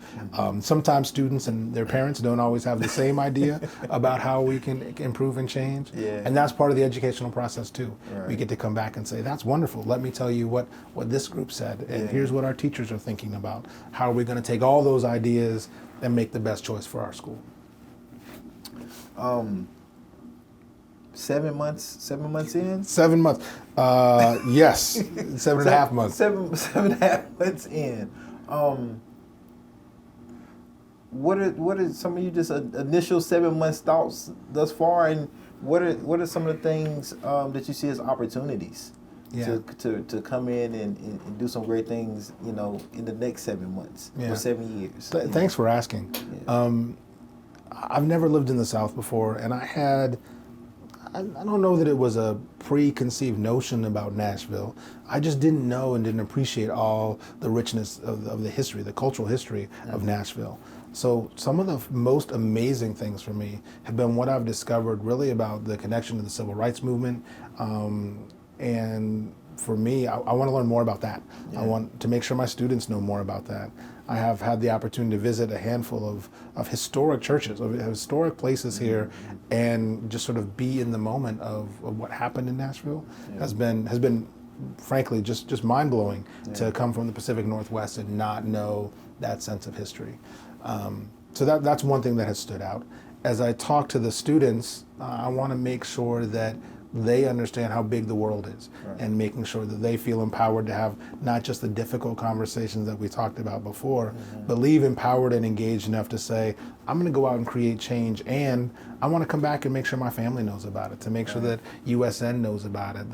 Sometimes students and their parents don't always have the same idea about how we can improve and change. Yeah. And that's part of the educational process too. Right. We get to come back and say, that's wonderful. Let me tell you what this group said. And here's what our teachers are thinking about. How are we going to take all those ideas and make the best choice for our school? 7 months in? 7 months. Yes. 7.5 months. 7.5 months in. What are some of you just initial 7 months thoughts thus far, and what are some of the things that you see as opportunities to come in and do some great things, in the next 7 months or 7 years? Thanks for asking. Yeah. I've never lived in the South before, and I don't know that it was a preconceived notion about Nashville. I just didn't know and didn't appreciate all the richness of the history, the cultural history of Nashville. So some of the most amazing things for me have been what I've discovered really about the connection to the civil rights movement. And for me, I want to learn more about that. Yeah. I want to make sure my students know more about that. I have had the opportunity to visit a handful of historic churches, of historic places here, and just sort of be in the moment of what happened in Nashville. Has been frankly just mind-blowing to come from the Pacific Northwest and not know that sense of history. So that's one thing that has stood out. As I talk to the students, I want to make sure that they understand how big the world is, and making sure that they feel empowered to have not just the difficult conversations that we talked about before, but leave empowered and engaged enough to say, I'm going to go out and create change, and I want to come back and make sure my family knows about it, to make sure that USN knows about it,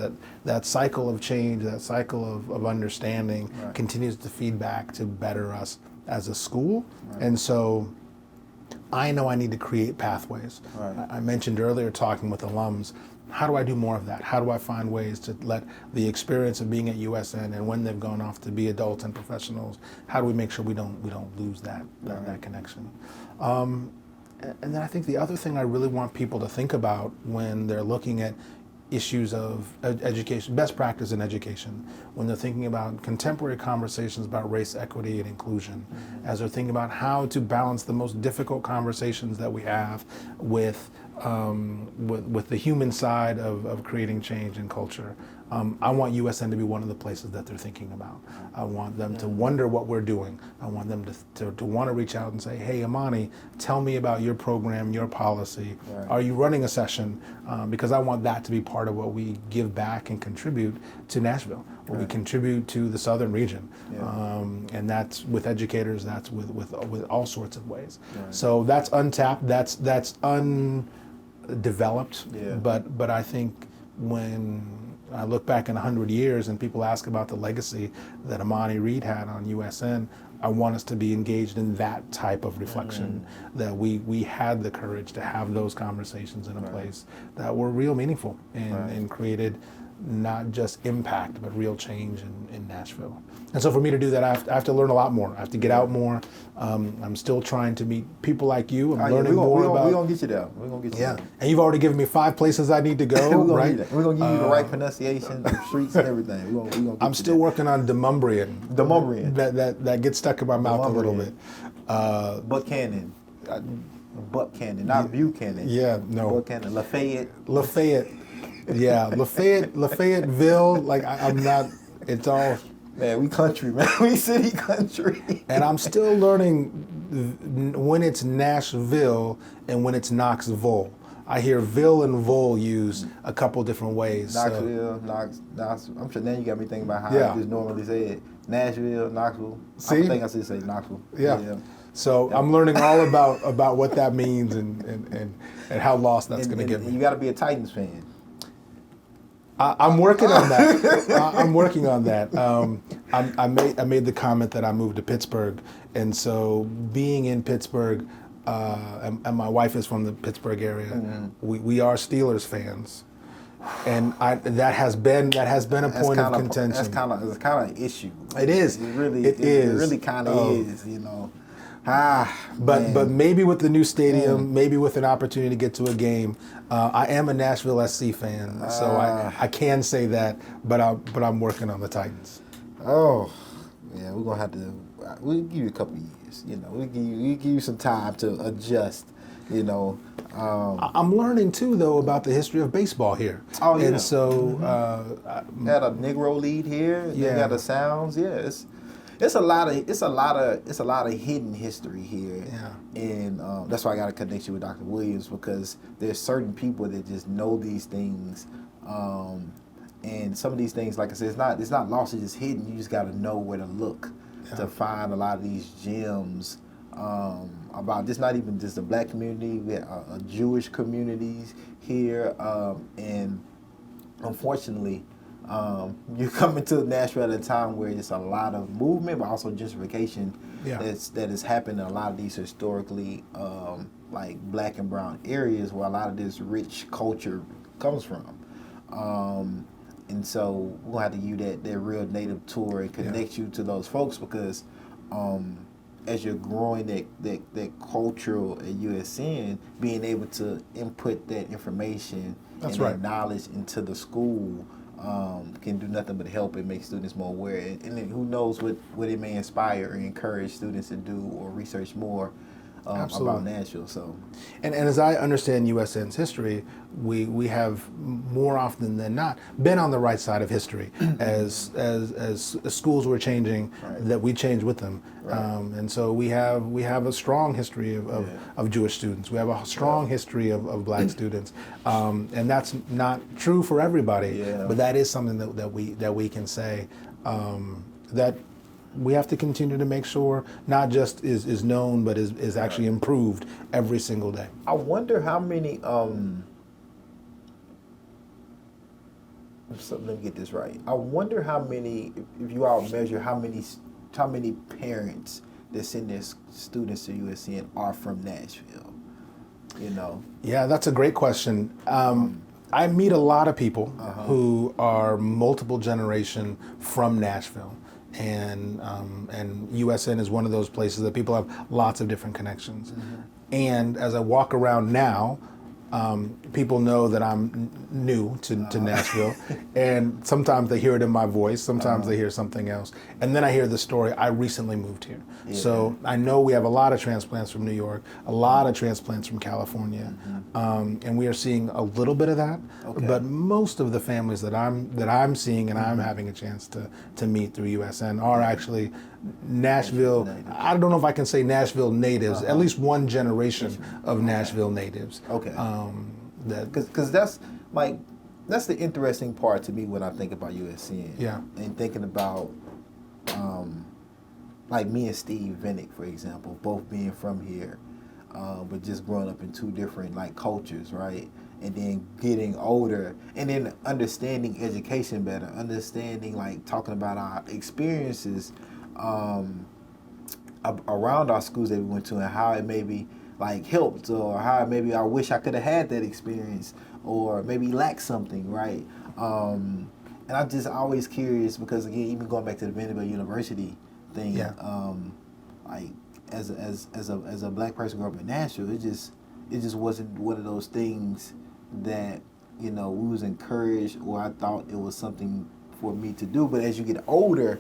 that cycle of change, that cycle of understanding continues to feed back to better us as a school. And so I know I need to create pathways. I mentioned earlier talking with alums, how do I do more of that? How do I find ways to let the experience of being at USN and when they've gone off to be adults and professionals, how do we make sure we don't lose that connection? And then I think the other thing I really want people to think about when they're looking at issues of education, best practice in education, when they're thinking about contemporary conversations about race, equity, and inclusion, as they're thinking about how to balance the most difficult conversations that we have with the human side of creating change in culture. I want USN to be one of the places that they're thinking about. I want them to wonder what we're doing. I want them to want to reach out and say, hey, Amani, tell me about your program, your policy. Are you running a session? Because I want that to be part of what we give back and contribute to Nashville, what we contribute to the southern region. And that's with educators, that's with all sorts of ways. So that's untapped, that's undeveloped, but I think when I look back in 100 years and people ask about the legacy that Amani Reed had on USN, I want us to be engaged in that type of reflection, that we had the courage to have those conversations in a place that were real meaningful and created not just impact, but real change in Nashville. And so for me to do that, I have to learn a lot more. I have to get out more. I'm still trying to meet people like you. I'm learning more about... We're going to get you there. We're going to get you there. And you've already given me 5 places I need to go, right? We're going to give you the right pronunciation, the streets and everything. We're gonna I'm still working on Demumbrian. Demumbrian. That gets stuck in my mouth a little bit. Buchanan. Buchanan, not Buchanan. Yeah, no. Buchanan. Lafayette. Yeah, Lafayetteville, like I'm not, it's all... Man, we country, man. We city country. And I'm still learning when it's Nashville and when it's Knoxville. I hear Ville and Vol used a couple different ways. Knoxville, Knox. I'm sure now you got me thinking about how I just normally say it. Nashville, Knoxville. See? I think I should say Knoxville. Yeah. So I'm learning all about what that means and how lost that's going to get me. You got to be a Titans fan. I'm working on that. I'm working on that. I made the comment that I moved to Pittsburgh, and so being in Pittsburgh, and my wife is from the Pittsburgh area. We are Steelers fans, and that has been a point of contention. It's kind of an issue. It is. It really kind of is. You know, But maybe with the new stadium, maybe with an opportunity to get to a game. I am a Nashville SC fan, so I can say that. But I'm working on the Titans. Oh, yeah, we're gonna have to. We'll give you a couple of years. You know, we give you some time to adjust. You know, I'm learning too, though, about the history of baseball here. Oh, yeah. And so had a Negro lead here. Yeah. They got the sounds. Yeah, it's a lot of hidden history here. Yeah. And that's why I got to connect you with Dr. Williams, because there's certain people that just know these things. And some of these things, like I said, it's not lost, it's just hidden. You just got to know where to look to find a lot of these gems about just not even just the black community, we have Jewish communities here, and unfortunately, you're coming to Nashville at a time where it's a lot of movement, but also gentrification that has happened in a lot of these historically like black and brown areas where a lot of this rich culture comes from. And so we're gonna have to use that real native tour and connect you to those folks, because as you're growing that cultural at USN, being able to input that information that knowledge into the school can do nothing but help and make students more aware. And then who knows what it may inspire or encourage students to do or research more about Nashville. So, and as I understand USN's history, we have more often than not been on the right side of history as schools were changing, that we changed with them. And so we have a strong history of Jewish students. We have a strong history of black students, and that's not true for everybody. But that is something that we can say that we have to continue to make sure not just is known, but is actually improved every single day. I wonder how many, so let me get this right. I wonder how many, if you all measure how many parents that send their students to USN are from Nashville, you know? Yeah, that's a great question. I meet a lot of people who are multiple generation from Nashville. And USN is one of those places that people have lots of different connections. And as I walk around now, people know that I'm new to Nashville, and sometimes they hear it in my voice, sometimes they hear something else, and then I hear the story, I recently moved here. So I know we have a lot of transplants from New York, a lot of transplants from California, and we are seeing a little bit of that, but most of the families that I'm seeing and I'm having a chance to meet through USN are actually Nashville, I don't know if I can say Nashville natives, at least one generation of Nashville natives. Because that's the interesting part to me when I think about USN. And thinking about like me and Steve Vinnick, for example, both being from here, but just growing up in two different like cultures, right? And then getting older and then understanding education better, understanding like talking about our experiences around our schools that we went to and how it maybe like helped, or how maybe I wish I could have had that experience, or maybe lacked something, right? And I'm just always curious, because again, even going back to the Vanderbilt University thing, like as a black person growing up in Nashville, it just wasn't one of those things that, you know, we was encouraged, or I thought it was something for me to do. But as you get older,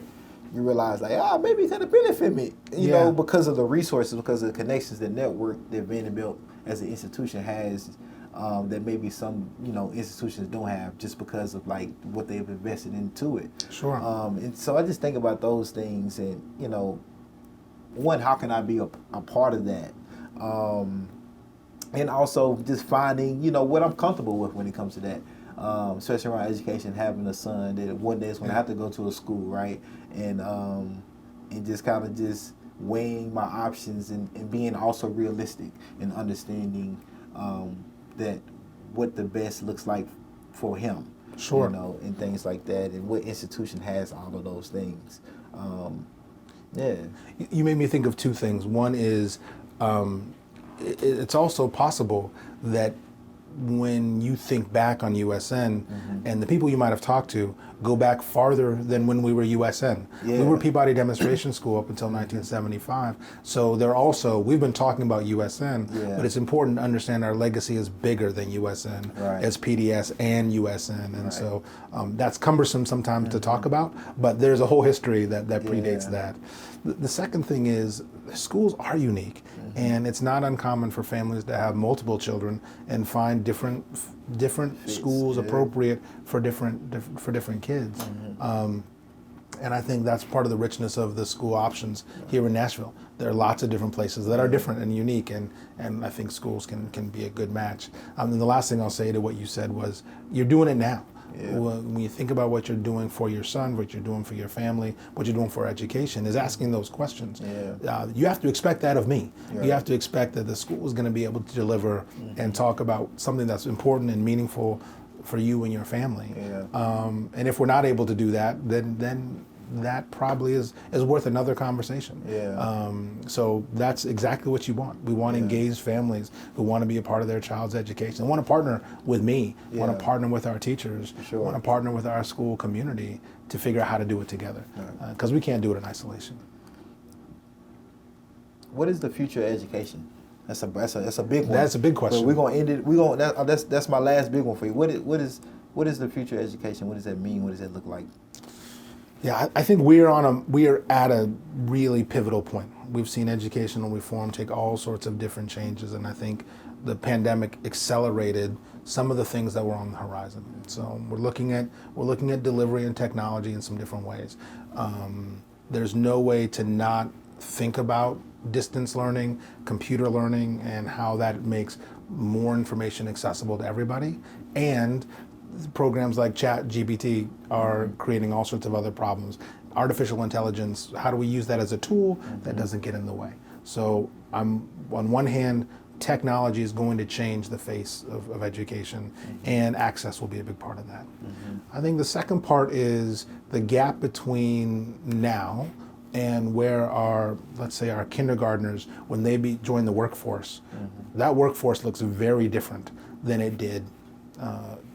you realize like, maybe it could have benefit me, you know, because of the resources, because of the connections, the network that Vanderbilt as an institution has, that maybe some, you know, institutions don't have, just because of like what they've invested into it. And so I just think about those things, and you know, one, how can I be a part of that? And also just finding, you know, what I'm comfortable with when it comes to that. Especially around education, having a son that one day is going to have to go to a school, right? And just kind of just weighing my options, and being also realistic and understanding that what the best looks like for him, you know, and things like that, and what institution has all of those things. You made me think of two things. One is it's also possible that when you think back on USN, and the people you might have talked to go back farther than when we were USN. Yeah. We were Peabody Demonstration School up until 1975. So we've been talking about USN, but it's important to understand our legacy is bigger than USN, as PDS and USN. And so that's cumbersome sometimes to talk about, but there's a whole history that predates that. The second thing is schools are unique, and it's not uncommon for families to have multiple children and find different schools appropriate for different kids. And I think that's part of the richness of the school options here in Nashville. There are lots of different places that are different and unique, and I think schools can be a good match. And the last thing I'll say to what you said was, you're doing it now. When you think about what you're doing for your son, what you're doing for your family, what you're doing for education, is asking those questions. You have to expect that of me. You have to expect that the school is going to be able to deliver and talk about something that's important and meaningful for you and your family. And if we're not able to do that, then that probably is worth another conversation. So that's exactly what you want. We want engaged families who want to be a part of their child's education, want to partner with me, want to partner with our teachers, want to partner with our school community to figure out how to do it together, because we can't do it in isolation. What is the future of education? That's a big one. That's a big question. But we're gonna end it. That's my last big one for you. What is the future of education? What does that mean? What does that look like? Yeah, I think we are at a really pivotal point. We've seen educational reform take all sorts of different changes, and I think the pandemic accelerated some of the things that were on the horizon. So we're looking at delivery and technology in some different ways. There's no way to not think about distance learning, computer learning, and how that makes more information accessible to everybody. And programs like ChatGPT are creating all sorts of other problems. Artificial intelligence, how do we use that as a tool that doesn't get in the way? So on one hand, technology is going to change the face of education, and access will be a big part of that. I think the second part is the gap between now and where let's say our kindergartners, when they join the workforce, that workforce looks very different than it did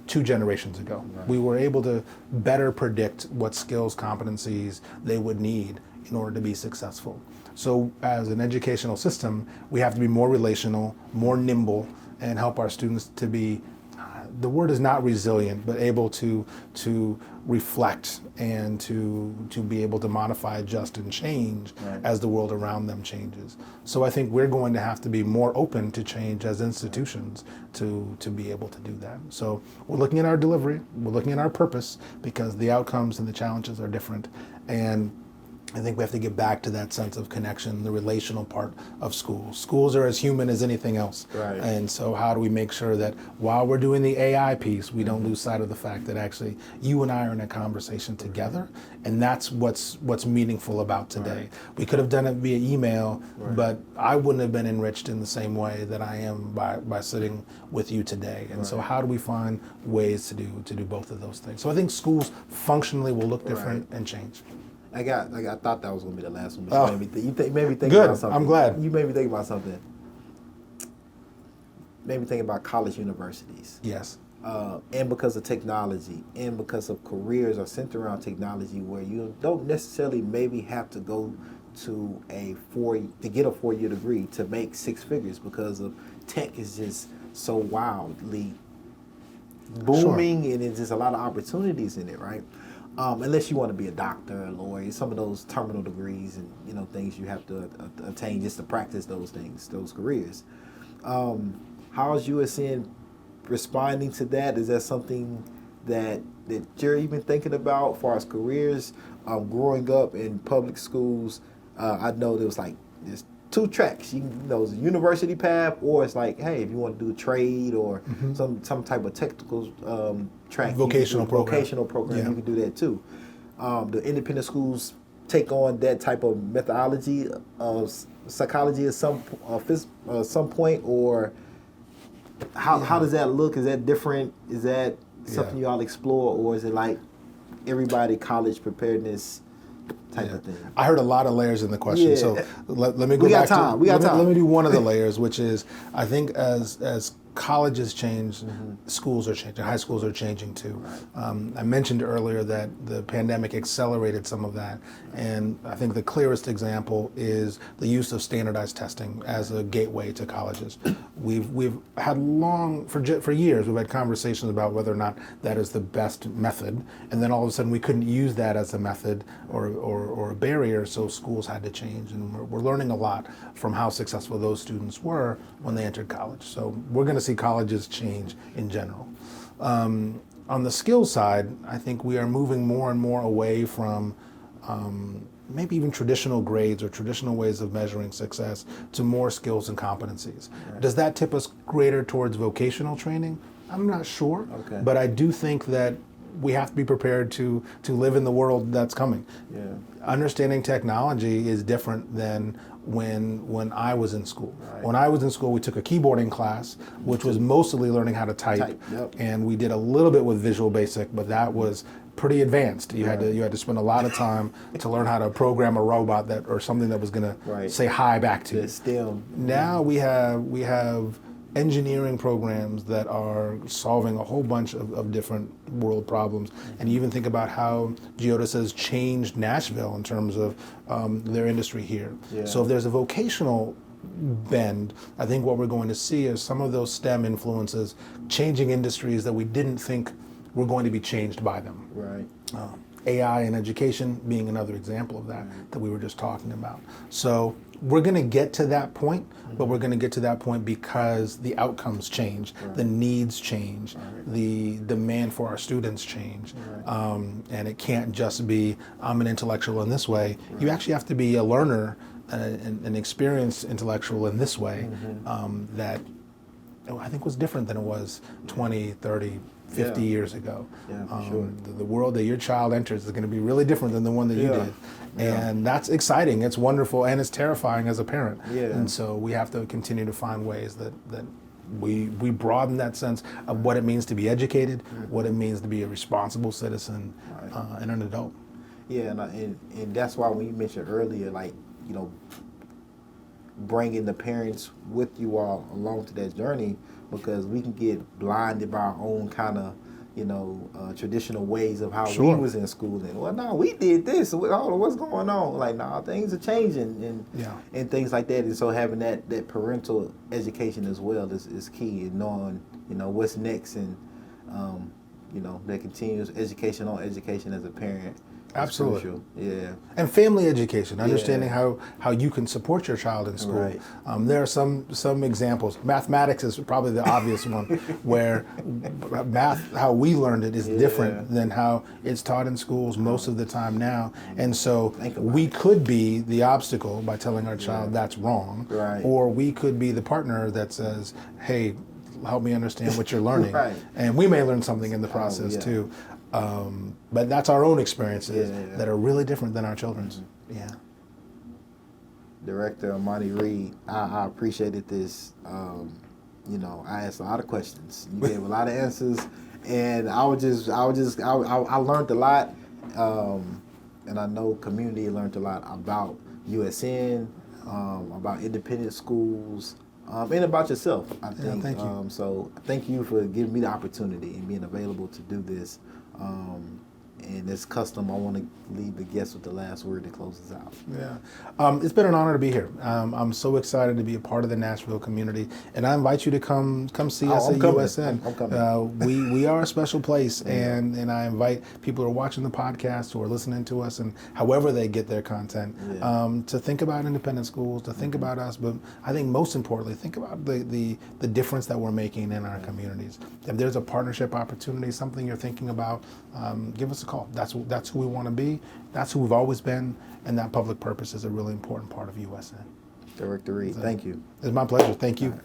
2 generations ago. We were able to better predict what skills, competencies they would need in order to be successful. So as an educational system, we have to be more relational, more nimble, and help our students to be, the word is not resilient, but able to reflect and to be able to modify, adjust, and change as the world around them changes. So I think we're going to have to be more open to change as institutions to be able to do that. So we're looking at our delivery, we're looking at our purpose, because the outcomes and the challenges are different. And I think we have to get back to that sense of connection, the relational part of schools. Schools are as human as anything else. And so how do we make sure that while we're doing the AI piece, we don't lose sight of the fact that actually you and I are in a conversation together, and that's what's meaningful about today. We could have done it via email, but I wouldn't have been enriched in the same way that I am by sitting with you today. And so how do we find ways to do both of those things? So I think schools functionally will look different and change. I thought that was gonna be the last one. But you made me think Good. about something. I'm glad. You made me think about something. Made me think about college universities. Yes. And because of technology, and because of careers are centered around technology, where you don't necessarily maybe have to go to get a 4-year degree to make 6 figures, because of tech is just so wildly booming, and it's just a lot of opportunities in it, right? Unless you want to be a doctor, a lawyer, some of those terminal degrees and things you have to attain just to practice those things, those careers. How is USN responding to that? Is that something that you're even thinking about as far as careers? Growing up in public schools, I know there's 2 tracks. There's a university path, or it's like, hey, if you want to do a trade or some type of technical track, vocational program, you can do that too. The independent schools take on that type of methodology of psychology at some point, or how does that look? Is that different? Is that something you all explore, or is it like everybody college preparedness type of thing? I heard a lot of layers in the question, so let me go back to. We got time. Let me do one of the layers, which is, I think as colleges change, schools are changing, high schools are changing too. I mentioned earlier that the pandemic accelerated some of that, and I think the clearest example is the use of standardized testing as a gateway to colleges. We've had for years, we've had conversations about whether or not that is the best method, and then all of a sudden we couldn't use that as a method or a barrier, so schools had to change, and we're learning a lot from how successful those students were when they entered college. So we're going to see colleges change in general. On the skills side, I think we are moving more and more away from maybe even traditional grades or traditional ways of measuring success to more skills and competencies. Right. Does that tip us greater towards vocational training? I'm not sure, but I do think that we have to be prepared to live in the world that's coming. Yeah. Understanding technology is different than when I was in school. Right. When I was in school, we took a keyboarding class, which was mostly learning how to type. And we did a little bit with Visual Basic, but that was pretty advanced. You had to spend a lot of time to learn how to program a robot or something that was going to say hi back to you. Now we have engineering programs that are solving a whole bunch of different world problems. And you even think about how Geodis has changed Nashville in terms of their industry here. Yeah. So if there's a vocational bend, I think what we're going to see is some of those STEM influences changing industries that we didn't think were going to be changed by them. Right. AI in education being another example of that that we were just talking about. So we're going to get to that point, but we're going to get to that point because the outcomes change, the needs change, the demand for our students change, and it can't just be, I'm an intellectual in this way. You actually have to be a learner, an experienced intellectual in this way, that I think was different than it was 20, 30, 50 years ago. Yeah, for sure. The world that your child enters is going to be really different than the one that you did. And that's exciting, it's wonderful, and it's terrifying as a parent. And so we have to continue to find ways that we broaden that sense of what it means to be educated, what it means to be a responsible citizen and an adult. Yeah, and that's why when you mentioned earlier, like, you know, bringing the parents with you all along to that journey, because we can get blinded by our own kind of, you know, traditional ways of how we was in school. And, well, no, we did this. Hold on, what's going on? Like, no, things are changing and things like that. And so having that parental education as well is key, and knowing, you know, what's next, and, you know, that continuous education on education as a parent. Absolutely. Crucial. Yeah. And family education, understanding how you can support your child in school. There are some examples. Mathematics is probably the obvious one, where math, how we learned it, is different than how it's taught in schools most of the time now. And so we could be the obstacle by telling our child that's wrong, or we could be the partner that says, hey, help me understand what you're learning. And we may learn something in the process too. But that's our own experiences that are really different than our children's. Director Amani Reed, I appreciated this. You know, I asked a lot of questions. You gave a lot of answers, and I learned a lot, and I know community learned a lot about USN, about independent schools, and about yourself, I think. Thank you. So thank you for giving me the opportunity and being available to do this. And as custom, I want to leave the guest with the last word that closes out. It's been an honor to be here. I'm so excited to be a part of the Nashville community, and I invite you to come see us at USN. I'm coming. We are a special place, and I invite people who are watching the podcast, who are listening to us, and however they get their content, to think about independent schools, to think about us, but I think most importantly, think about the difference that we're making in our communities. If there's a partnership opportunity, something you're thinking about, give us a call. That's who we want to be. That's who we've always been, and that public purpose is a really important part of USN. Director Reed, thank you. It's my pleasure. Thank you.